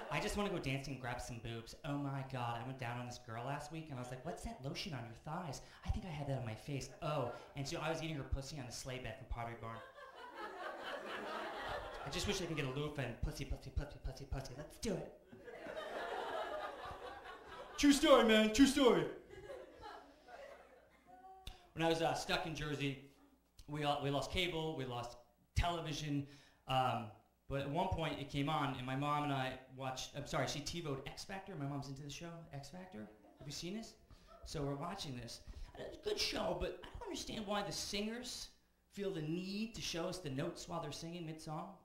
I just want to go dancing and grab some boobs. Oh my God, I went down on this girl last week and I was like, what's that lotion on your thighs? I think I had that on my face. Oh, and so I was eating her pussy on the sleigh bed from Pottery Barn. I just wish I could get a loofah and pussy, pussy, pussy, pussy, pussy. Let's do it. True story, man, true story. When I was stuck in Jersey, we lost cable, we lost television, but at one point it came on and my mom and I watched, she TiVo'd X Factor. My mom's into the show, X Factor. Have you seen this? So we're watching this. And it's a good show, but I don't understand why the singers feel the need to show us the notes while they're singing mid-song.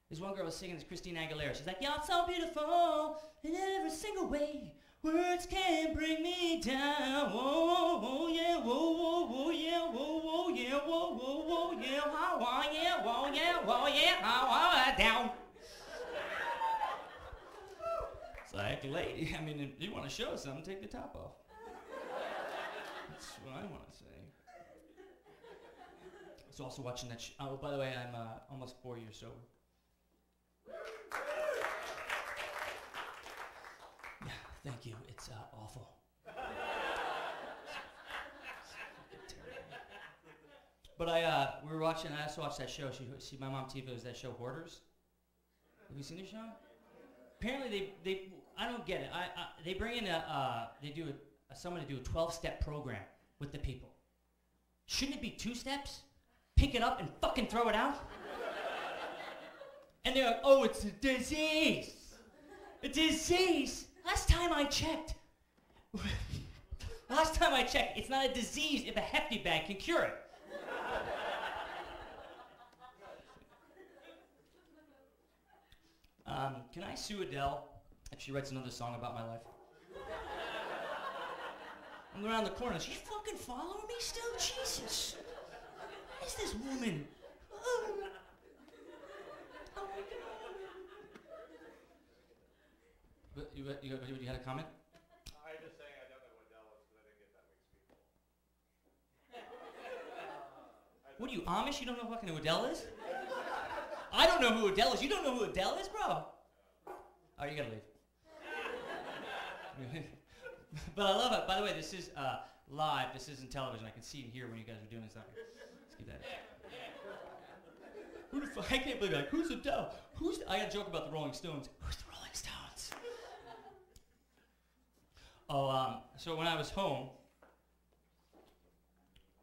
There's one girl was singing, this Christina Aguilera. She's like, you're so beautiful in every single way. Words can't bring me down. Whoa, whoa, yeah, whoa, whoa, whoa, yeah, whoa, whoa, yeah, whoa, whoa, whoa, yeah, how, yeah, whoa, yeah, whoa, yeah, how, down. It's like, lady, I mean, if you want to show us something, take the top off. That's what I want to say. I was also watching that oh, by the way, I'm almost 4 years sober. Yeah, thank you. It's awful. But we were watching. I also watched that show. My mom TiVo's that show Hoarders. Have you seen the show? Apparently they I don't get it. They bring in someone to do a 12-step program with the people. Shouldn't it be 2 steps? Pick it up and fucking throw it out. And they're like, oh, it's a disease. A disease. Last time I checked, it's not a disease if a hefty bag can cure it. Can I sue Adele if she writes another song about my life? I'm around the corner. She's fucking following me still? Jesus. What is this woman? Oh my God. But you had a comment? I just saying I don't know what Adele is because I didn't get that week's people. What are you, Amish? You don't know fucking who Adele is? I don't know who Adele is. You don't know who Adele is, bro? Oh, you gotta leave. But I love it. By the way, this is live. This isn't television. I can see and hear when you guys are doing this. Let's keep that. Who the fuck? I can't believe it. Like, who's Adele? I got a joke about the Rolling Stones. Who's the Rolling Stones? So when I was home,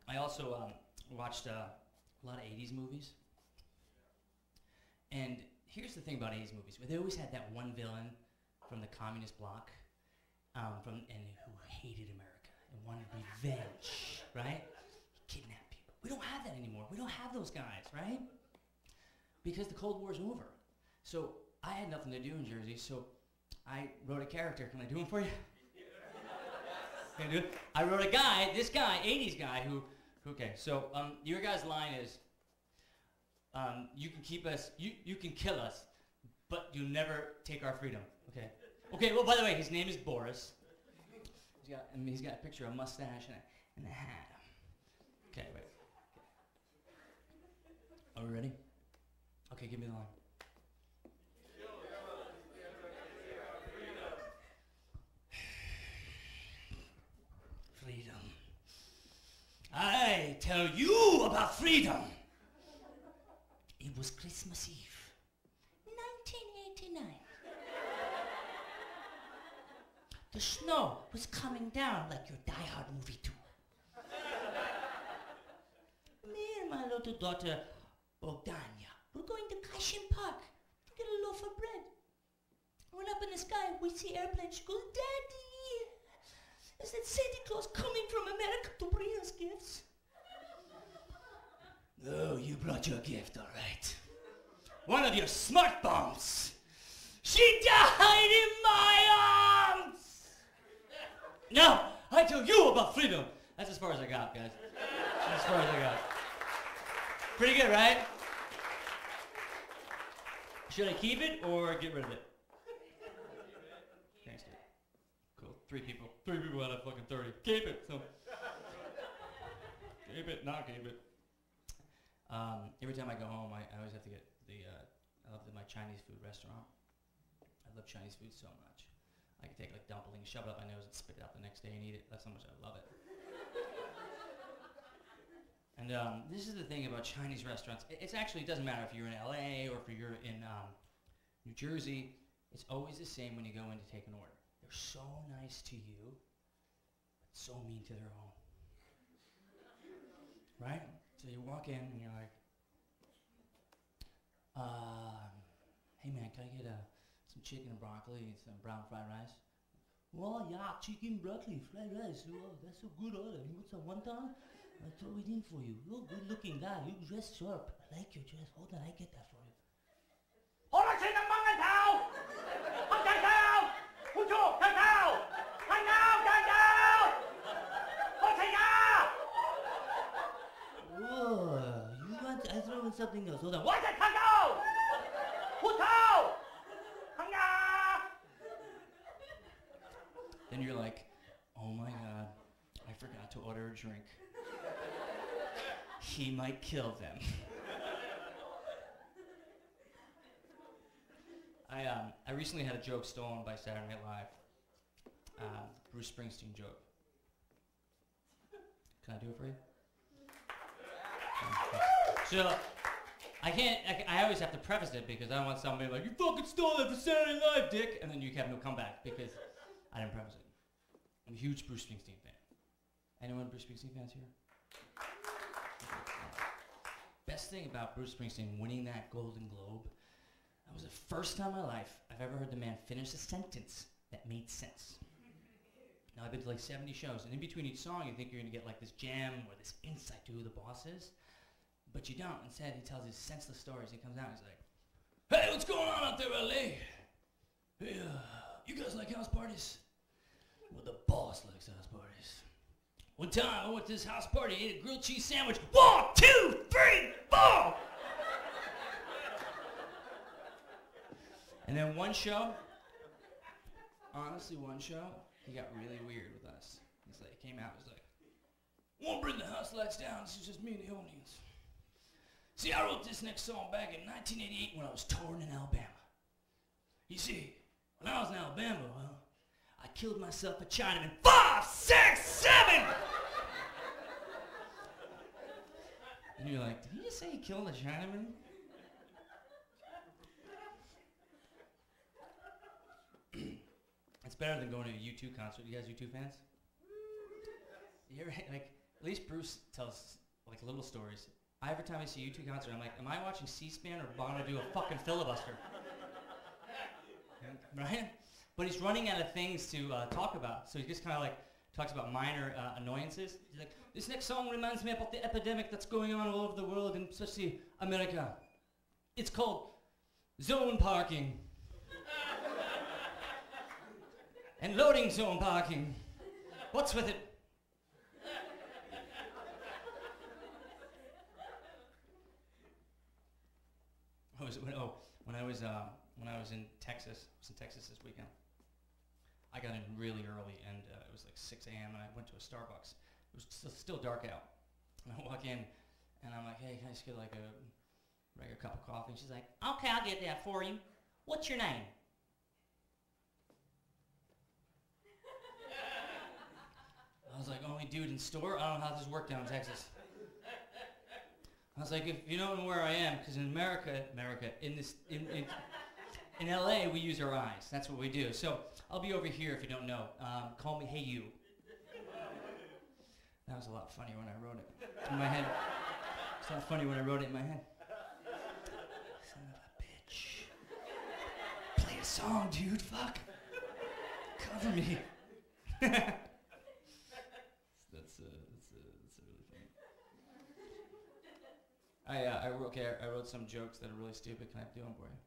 I also watched a lot of 80s movies. And here's the thing about 80s movies. They always had that one villain from the communist bloc who hated America and wanted revenge, right? He kidnapped people. We don't have that anymore. We don't have those guys, right? Because the Cold War's over. So I had nothing to do in Jersey, so I wrote a character. Can I do one for you? Can I do it? I wrote a guy, this guy, 80s guy, okay, so your guy's line is, you can keep us, you can kill us, but you'll never take our freedom, okay? Okay, well, by the way, his name is Boris. He's got a picture of a mustache and a hat. Okay, wait. Are we ready? Okay, give me the line. Freedom. I tell you about freedom. It was Christmas Eve, 1989. The snow was coming down like your Die Hard movie too. Me and my little daughter, Bogdania, we're going to Kashin Park to get a loaf of bread. We're up in the sky, we see airplanes. She goes, Daddy, is that Santa Claus coming from America to bring us gifts? Oh, you brought your gift, all right. One of your smart bombs. She died in my arms! Now, I tell you about freedom. That's as far as I got, guys. That's as far as I got. Pretty good, right? Should I keep it or get rid of it? Thanks, dude. Cool. 3 people. 3 people out of fucking 30. Keep it. So. Keep it, not keep it. Every time I go home, I always have to get I love my Chinese food restaurant. I love Chinese food so much. I can take like dumplings, shove it up my nose, and spit it out the next day and eat it. That's how much I love it. And this is the thing about Chinese restaurants. It's actually, it doesn't matter if you're in LA or if you're in New Jersey. It's always the same when you go in to take an order. They're so nice to you, but so mean to their own. Right? So you walk in and you're like, hey man, can I get some chicken and broccoli and some brown fried rice? Well, yeah, chicken, broccoli, fried rice. Oh, that's a good order. You want some wonton? I'll throw it in for you. You're a good looking guy. You dress sharp. I like your dress. Hold on, I get that for you. Oh, you want, I throw in something else. Hold on. What's it, Taco? Then you're like, oh my God, I forgot to order a drink. He might kill them. I recently had a joke stolen by Saturday Night Live. Bruce Springsteen joke. Can I do it for you? So, I always have to preface it because I don't want somebody like, you fucking stole it for Saturday Night Live, dick! And then you have no comeback because I didn't preface it. I'm a huge Bruce Springsteen fan. Anyone Bruce Springsteen fans here? Best thing about Bruce Springsteen winning that Golden Globe, that was the first time in my life I've ever heard the man finish a sentence that made sense. Now I've been to like 70 shows, and in between each song you think you're gonna get like this gem or this insight to who the boss is, but you don't. Instead he tells these senseless stories. He comes out and he's like, hey, what's going on out there, LA? Hey, you guys like house parties? Well, the boss likes house parties. One time I went to this house party, ate a grilled cheese sandwich. 1, 2, 3, 4! And then one show, honestly one show, he got really weird with us. He's like, he came out, he's like, won't bring the house lights down, this is just me and the audience. See, I wrote this next song back in 1988 when I was touring in Alabama. You see, when I was in Alabama, well, I killed myself a Chinaman 5, 6, 7! And you're like, did he just say he killed a Chinaman? It's better than going to a U2 concert. You guys U2 fans? You ever, like, at least Bruce tells like little stories. Every time I see a U2 concert, I'm like, am I watching C-SPAN or Bono do a fucking filibuster? Right? But he's running out of things to talk about, so he just kind of like talks about minor annoyances. He's like, this next song reminds me about the epidemic that's going on all over the world, and especially America. It's called zone parking. And loading zone parking. What's with it? When I was in Texas, this weekend. I got in really early, and it was like 6 a.m. and I went to a Starbucks. It was still dark out, and I walk in, and I'm like, hey, can I just get like a regular cup of coffee? And she's like, okay, I'll get that for you. What's your name? I was like, only dude in store? I don't know how this worked down in Texas. I was like, if you don't know where I am, because in America, In LA, we use our eyes. That's what we do. So I'll be over here if you don't know. Call me Hey You. That was a lot funnier when I wrote it in my head. It's not funny when I wrote it in my head. Son of a bitch. Play a song, dude. Fuck. Cover me. That's really funny. I wrote some jokes that are really stupid. Can I do them for you?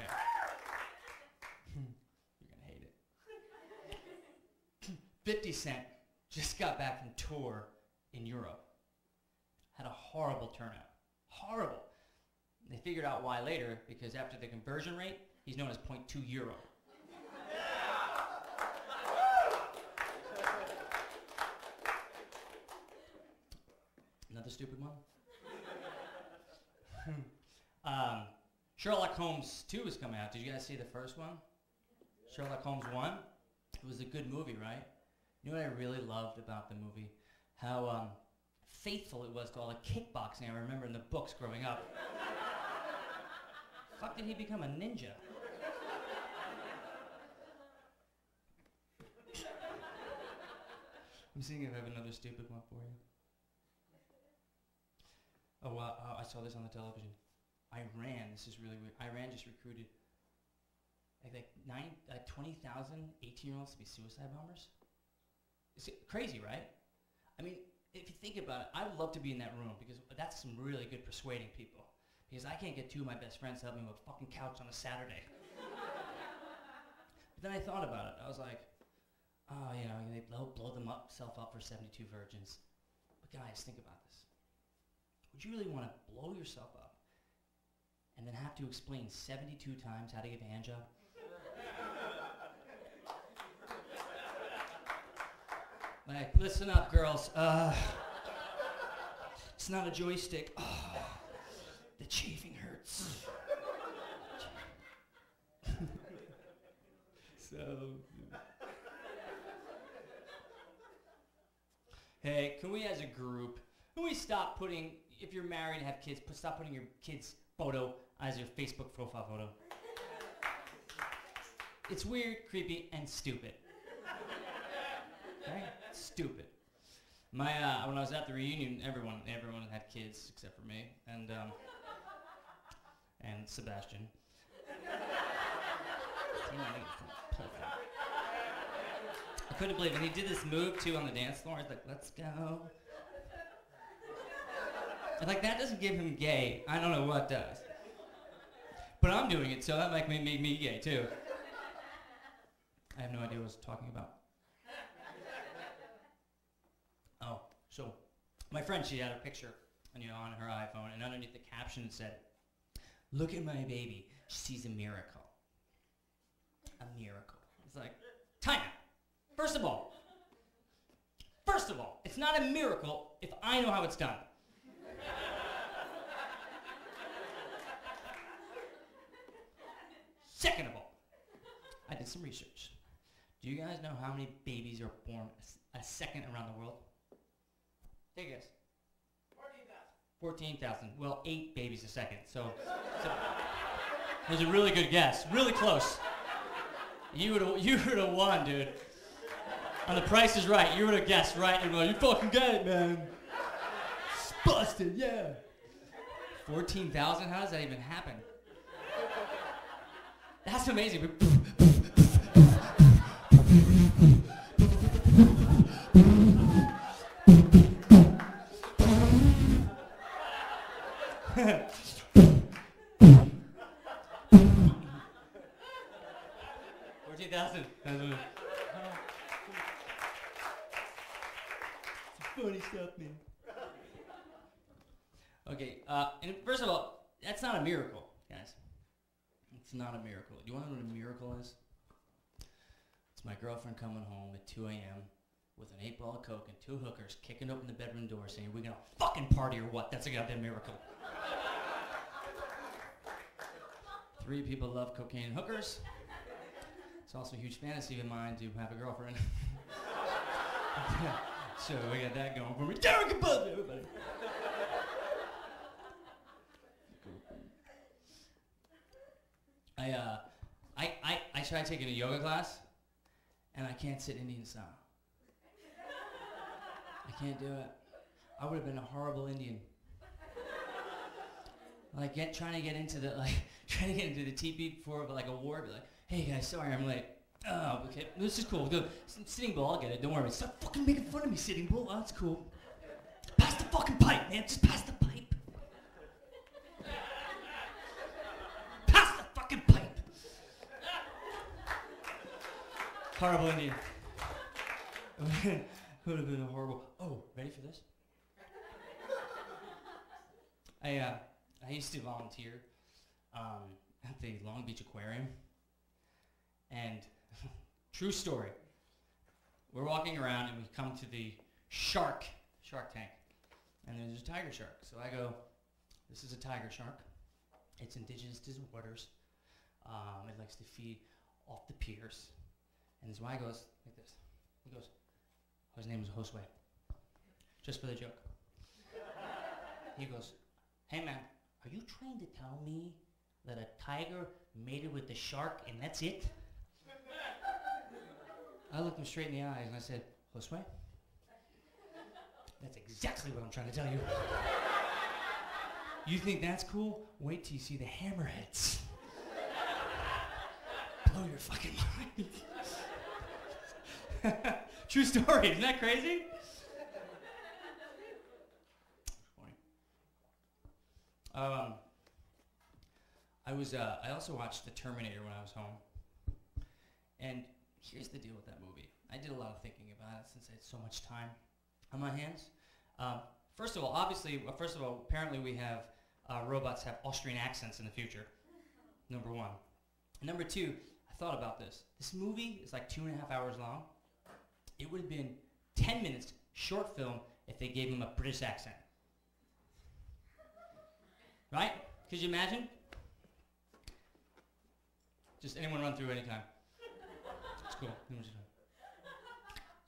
Okay. You're gonna hate it. 50 Cent just got back from tour in Europe. Had a horrible turnout. Horrible. They figured out why later, because after the conversion rate, he's known as 0.2 euro. Another stupid one? Sherlock Holmes 2 is coming out. Did you guys see the first one? Sherlock Holmes 1? It was a good movie, right? You know what I really loved about the movie? How faithful it was to all the kickboxing I remember in the books growing up. Fuck, did he become a ninja? I'm seeing if I have another stupid one for you. Oh, I saw this on the television. Iran, this is really weird. Iran just recruited like 20,000 18-year-olds to be suicide bombers. It's crazy, right? I mean, if you think about it, I would love to be in that room because that's some really good persuading people. Because I can't get two of my best friends to help me with a fucking couch on a Saturday. But then I thought about it. I was like, oh, you know, they'll blow themselves up for 72 virgins. But guys, think about this. Would you really want to blow yourself up and then have to explain 72 times how to give a hand job? Like, listen up, girls. It's not a joystick. Oh, the chafing hurts. So, hey, can we as a group, can we stop putting, if you're married and have kids, stop putting your kids' photo as your Facebook profile photo? It's weird, creepy, and stupid. Okay? Stupid. When I was at the reunion, everyone had kids except for me and Sebastian. I couldn't believe it. And he did this move too on the dance floor. He's like, "Let's go." And like that doesn't give him gay. I don't know what does. But I'm doing it, so that might make me gay too. I have no idea what I was talking about. Oh, so my friend, she had a picture, on her iPhone, and underneath the caption it said, "Look at my baby. She sees a miracle." A miracle. It's like, time out. First of all, it's not a miracle if I know how it's done. Second of all, I did some research. Do you guys know how many babies are born a second around the world? Take a guess. 14,000. 14,000. Well, 8 babies a second. So it was a really good guess. Really close. You would have won, dude. On The Price is Right, you would have guessed right. You'd be like, "You fucking got it, man. It's busted, yeah." 14,000? How does that even happen? That's amazing. Funny stuff, man. Okay, and first of all, that's not a miracle, guys. It's not a miracle. Do you want to know what a miracle is? It's my girlfriend coming home at 2 a.m. with an 8-ball of Coke and 2 hookers kicking open the bedroom door saying, "We gonna fucking party or what?" That's a goddamn miracle. 3 people love cocaine and hookers. It's also a huge fantasy of mine to have a girlfriend. So we got that going for me. Darren Capozzi, everybody. I tried taking a yoga class, and I can't sit Indian style. I can't do it. I would have been a horrible Indian. Like trying to get into the teepee before like a war, be like, hey guys, sorry I'm late. Oh, okay, this is cool. Go, Sitting Bull, I'll get it. Don't worry. Stop fucking making fun of me, Sitting Bull. Oh, that's cool. Pass the fucking pipe, man. Just pass the pipe. Pass the fucking pipe. Horrible Indian. Would have been a horrible. Oh, ready for this? I used to volunteer at the Long Beach Aquarium, and true story. We're walking around and we come to the shark tank, and there's a tiger shark. So I go, this is a tiger shark. It's indigenous to the waters. It likes to feed off the piers. And this guy goes like this. He goes, his name is Josue. Just for the joke. He goes, hey man, are you trying to tell me that a tiger mated with the shark and that's it? I looked him straight in the eyes and I said, Josue, that's exactly what I'm trying to tell you. You think that's cool? Wait till you see the hammerheads. Blow your fucking mind. True story, isn't that crazy? I also watched The Terminator when I was home. And here's the deal with that movie. I did a lot of thinking about it since I had so much time on my hands. First of all, apparently we have robots have Austrian accents in the future. Number one. And number two, I thought about this. This movie is like 2.5 hours long. It would have been 10 minutes short film if they gave him a British accent. Right? Could you imagine? Just anyone run through anytime. It's cool.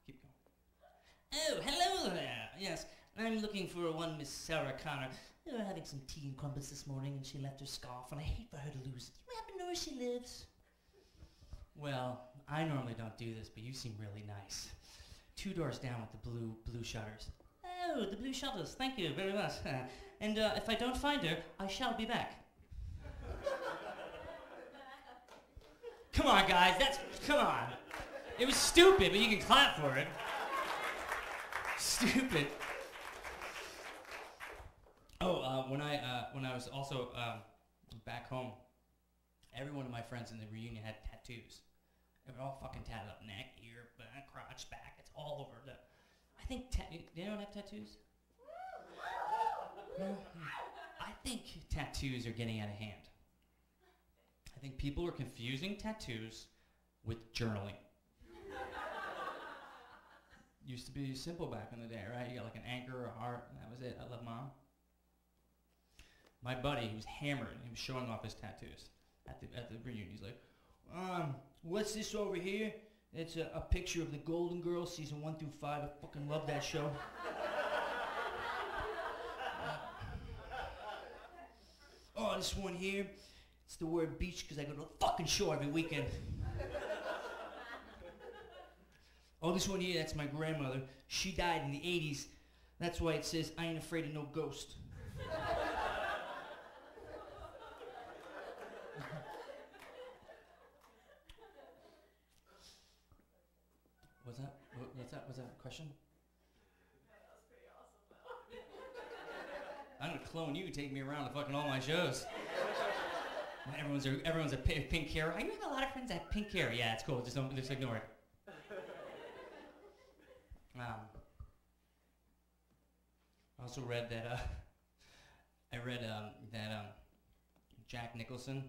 Keep going. Oh, hello there. Yes, I'm looking for one Miss Sarah Connor. We were having some tea and crumpets this morning and she left her scarf and I hate for her to lose it. Do you happen to know where she lives? Well, I normally don't do this, but you seem really nice. 2 doors down with the blue shutters. Oh, the blue shutters. Thank you very much. And if I don't find her, I shall be back. Come on, guys. Come on. It was stupid, but you can clap for it. Stupid. Oh, when I was also back home, every one of my friends in the reunion had tattoos. They were all fucking tatted up, neck, ear, back, crotch, back. It's all over. I think anyone have tattoos? No? I think tattoos are getting out of hand. I think people are confusing tattoos with journaling. Used to be simple back in the day, right? You got like an anchor or a heart, and that was it. I love mom. My buddy, he was hammered, and he was showing off his tattoos at the reunion. He's like, what's this over here? It's a picture of the Golden Girls, season 1 through 5. I fucking love that show. Oh, this one here, it's the word beach because I go to the fucking shore every weekend. Oh, this one here, that's my grandmother. She died in the 80s. That's why it says, I ain't afraid of no ghost. What's that? Was that a question? That was pretty awesome. I'm gonna clone you, take me around to fucking all my shows. Everyone's a pink hair. I know a lot of friends that have pink hair. Yeah, it's cool. Just ignore it. I also read that. Jack Nicholson. I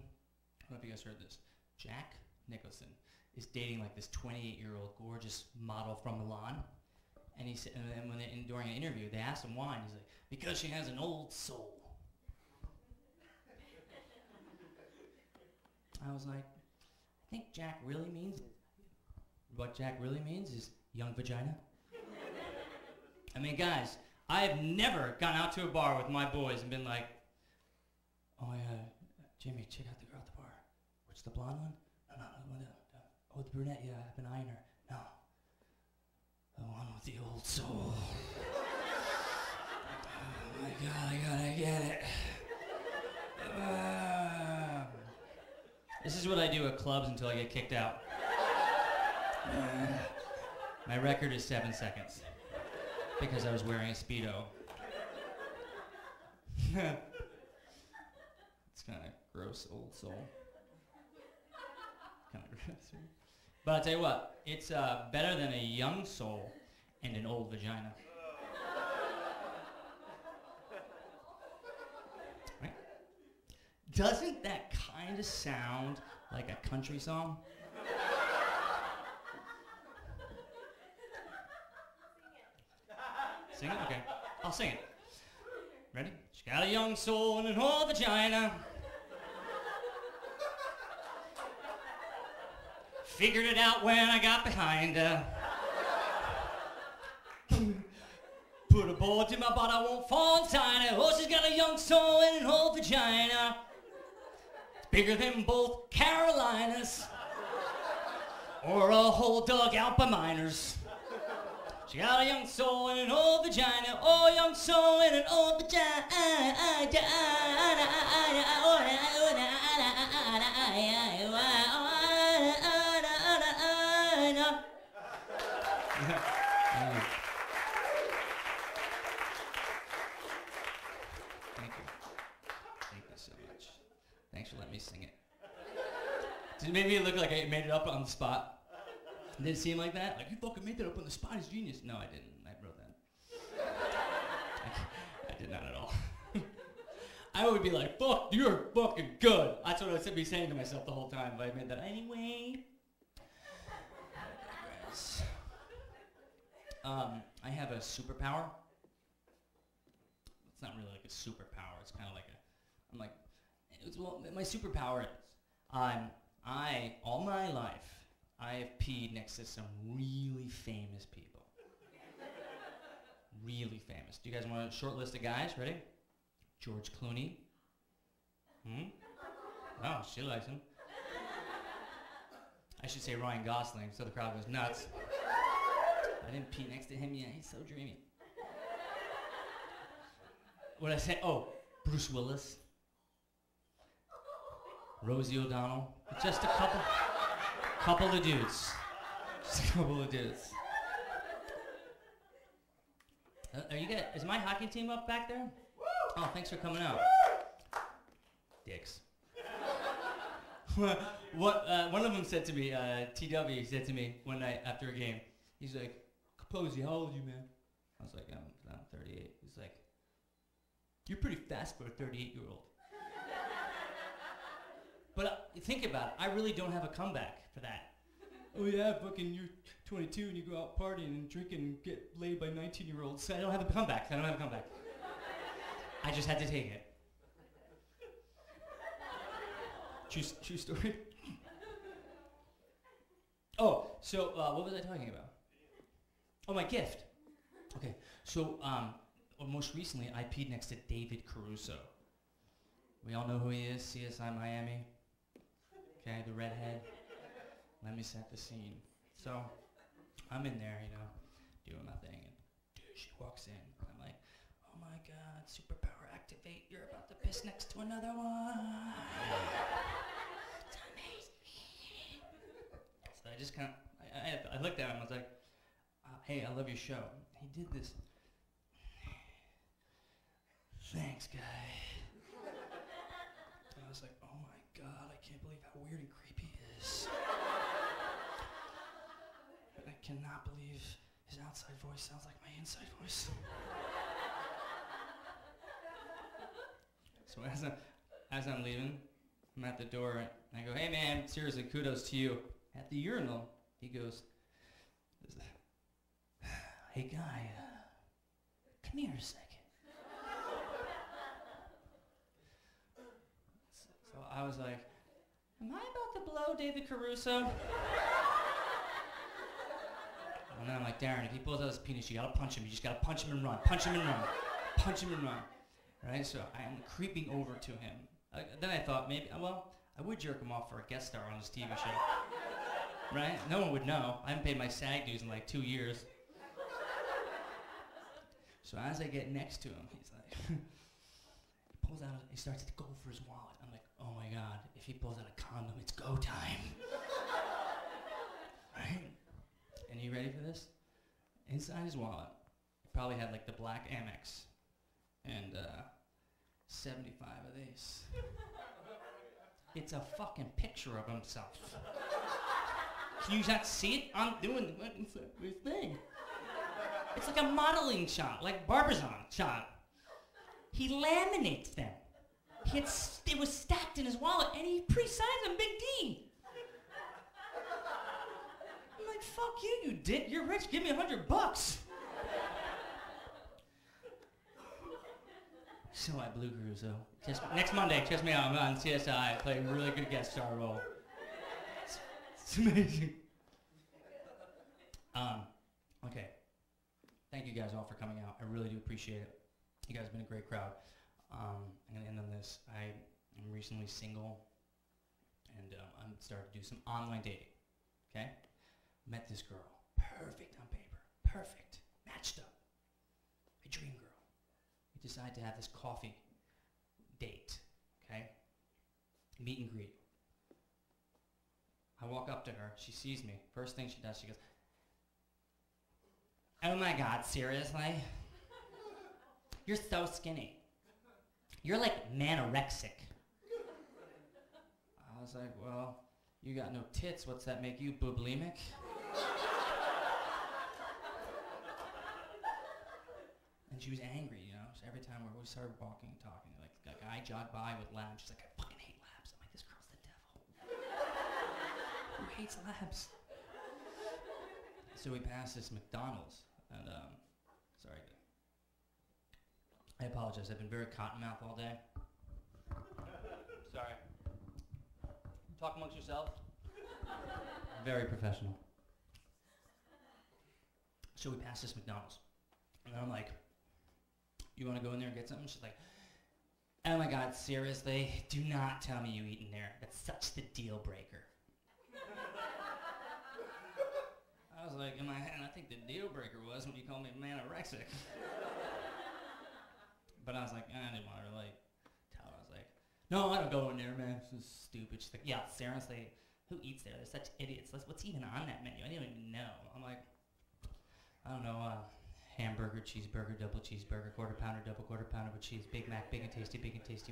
don't know if you guys heard this. Jack Nicholson is dating like this 28-year-old gorgeous model from Milan, and he said, and when during an interview they asked him why, and he's like, because she has an old soul. I was like, I think Jack really means what Jack really means is young vagina. I mean, guys, I have never gone out to a bar with my boys and been like, oh yeah, Jimmy, check out the girl at the bar. It's the blonde one? No, oh, the brunette, yeah, I've been eyeing her. No. The one with the old soul. Oh my God, I gotta get it. This is what I do at clubs until I get kicked out. My record is 7 seconds because I was wearing a Speedo. It's kind of gross, old soul. Kind of gross. But I'll tell you what, it's better than a young soul and an old vagina. Right? Doesn't that kind of sound like a country song? Sing it? Okay. I'll sing it. Ready? She got a young soul and an old vagina. Figured it out when I got behind her. Put a bullet in my butt, I won't fall inside her. Oh, she's got a young soul and an old vagina. It's bigger than both Carolinas. Or a whole dugout by miners. She got a young soul and an old vagina. Oh, young soul and an old vagina. Thank you so much. Thanks for letting me sing it. Did it make me look like I made it up on the spot? Did it seem like that? Like, you fucking made that up on the spot, it's genius. No, I didn't. I wrote that. I did not at all. I would be like, fuck, you're fucking good. That's what I would be saying to myself the whole time, but I made that anyway. I have a superpower. It's not really like a superpower. It's kind of like well, my superpower is, all my life, I have peed next to some really famous people. Really famous. Do you guys want a short list of guys? Ready? George Clooney. Oh, she likes him. I should say Ryan Gosling, so the crowd goes nuts. I didn't pee next to him yet. He's so dreamy. What did I say? Oh, Bruce Willis. Rosie O'Donnell. Just a couple of dudes. Just a couple of dudes. Are you guys, is my hockey team up back there? Oh, thanks for coming out. Dicks. One of them said to me, TW said to me one night after a game, he's like, Capozzi, how old are you, man? I was like, I'm 38. He's like, you're pretty fast for a 38-year-old. But think about it, I really don't have a comeback for that. Oh yeah, fucking you're 22 and you go out partying and drinking and get laid by 19-year-olds. So I don't have a comeback. I just had to take it. True story. Oh, so what was I talking about? Oh, my gift. Okay, so most recently I peed next to David Caruso. We all know who he is, CSI Miami. Okay, the redhead. Let me set the scene. So I'm in there, doing my thing, and she walks in. I'm like, oh my God, superpower activate. You're about to piss next to another one. It's amazing. So I just kind of, I looked at him, I was like, hey, I love your show. He did this. Thanks, guy. And I was like, oh my God, I can't believe how weird and creepy he is. I cannot believe his outside voice sounds like my inside voice. So as I'm leaving, I'm at the door, and I go, hey man, seriously, kudos to you. At the urinal, he goes, hey guy, come here a second. So I was like, am I about to blow David Caruso? And then I'm like, Darren, if he pulls out his penis, you gotta punch him. You just gotta punch him and run. Punch him and run. Punch him and run. Right? So I'm creeping over to him. Then I thought maybe, well, I would jerk him off for a guest star on this TV show. Right? No one would know. I haven't paid my SAG dues in like 2 years. So as I get next to him, he's like, he pulls out, he starts to go for his wallet. I'm like, oh my God, if he pulls out a condom, it's go time. Right? And you ready for this? Inside his wallet, he probably had like the black Amex and 75 of these. It's a fucking picture of himself. Can you not see it? I'm doing the thing. It's like a modeling shot, like Barbizon shot. He laminates them. It was stacked in his wallet, and he pre-signed them Big D. I'm like, fuck you, you dick. You're rich. Give me $100. So I blew Caruso. Next Monday, check me out. I'm on CSI. I play a really good guest star role. It's amazing. Okay. Thank you guys all for coming out. I really do appreciate it. You guys have been a great crowd. I'm going to end on this. I am recently single, and I'm starting to do some online dating. Okay? Met this girl. Perfect on paper. Perfect. Matched up. My dream girl. We decide to have this coffee date. Okay? Meet and greet. I walk up to her. She sees me. First thing she does, she goes, "Oh my God, seriously? You're so skinny. You're like manorexic." I was like, well, you got no tits. What's that make you, bublemic? And she was angry, you know. So every time we started walking and talking, like a guy jogged by with labs. She's like, "I fucking hate labs." I'm like, this girl's the devil. Who hates labs? So we passed this McDonald's, and sorry. I apologize. I've been very cottonmouth all day. Sorry. Talk amongst yourselves. Very professional. So we passed this McDonald's, and I'm like, "You want to go in there and get something?" She's like, "Oh my God, seriously? Do not tell me you eat in there. That's such the deal breaker." I was like, in my head, I think the deal breaker was when you called me manorexic. But I was like, I didn't want to really tell her. I was like, "No, I don't go in there, man. This is stupid." She's like, "Yeah, seriously, who eats there? They're such idiots. What's even on that menu? I don't even know." I'm like, I don't know, hamburger, cheeseburger, double cheeseburger, quarter pounder with cheese, Big Mac, big and tasty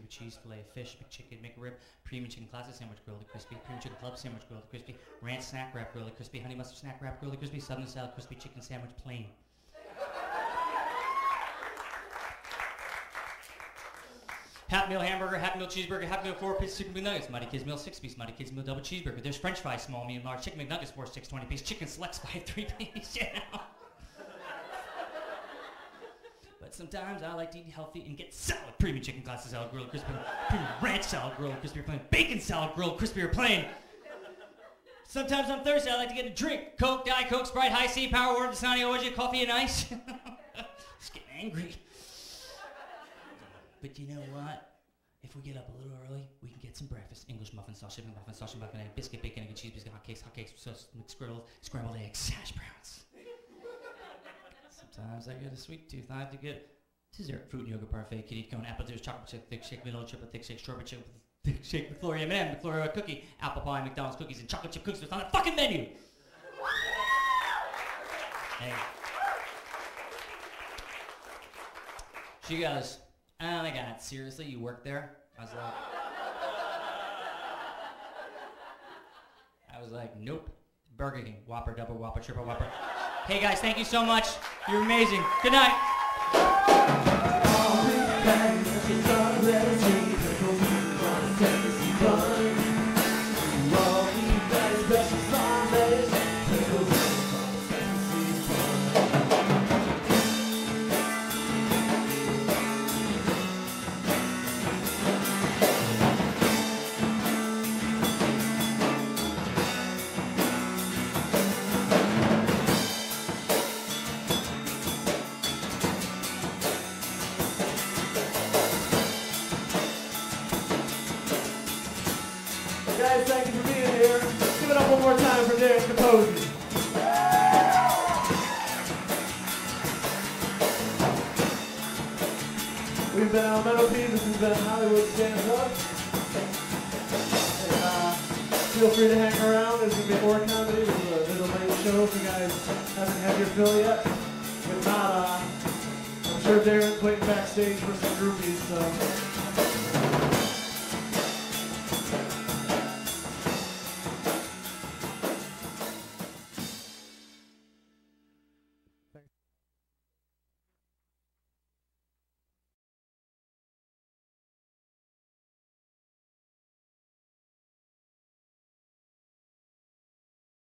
with cheese, filet of fish, McChicken, McRib, premium chicken classic sandwich, grilled and crispy, premium chicken club sandwich, grilled and crispy, ranch snack wrap, grilled and crispy, honey mustard snack wrap, grilled and crispy, southern style crispy chicken sandwich, plain. Half meal hamburger, half meal cheeseburger, half meal 4-piece chicken McNuggets, Mighty Kids meal 6-piece, Mighty Kids meal double cheeseburger. There's French fries, small, medium, large, chicken McNuggets 4, 6, 20-piece, chicken selects 5, 3-piece. Yeah. But sometimes I like to eat healthy and get salad. Premium chicken classic salad, grilled crispy, premium ranch salad, grilled crispy or plain, bacon salad, grilled crispy or plain. Sometimes on Thursday I like to get a drink. Coke, Diet Coke, Sprite, High C, Power Word, Dasani, Orgy, coffee and ice. Just getting angry. But you know what? If we get up a little early, we can get some breakfast. English muffins, sausage muffin, egg, biscuit, bacon, egg, and cheese biscuit, hotcakes, scrambled eggs, hash browns. Sometimes I get a sweet tooth. I have to get dessert, fruit and yogurt parfait, kitty cone, apple juice, chocolate chip, thick shake, vanilla chip, thick shake, strawberry chip, thick shake, McFlurry M&M, McFlurry cookie, apple pie, McDonald's cookies, and chocolate chip cookies. It's on the fucking menu. Hey. She goes, "Oh my God, seriously, you work there?" I was like, "Nope. Burger King, Whopper, double Whopper, triple Whopper." Hey guys, thank you so much. You're amazing. Good night. one more time for Darren Capozzi. We've been Elemental P, this has been Hollywood Stands Up. And, feel free to hang around, there's going to be more comedy, there's a late show if you guys haven't had your fill yet. If not, I'm sure Darren's waiting backstage for some groupies, so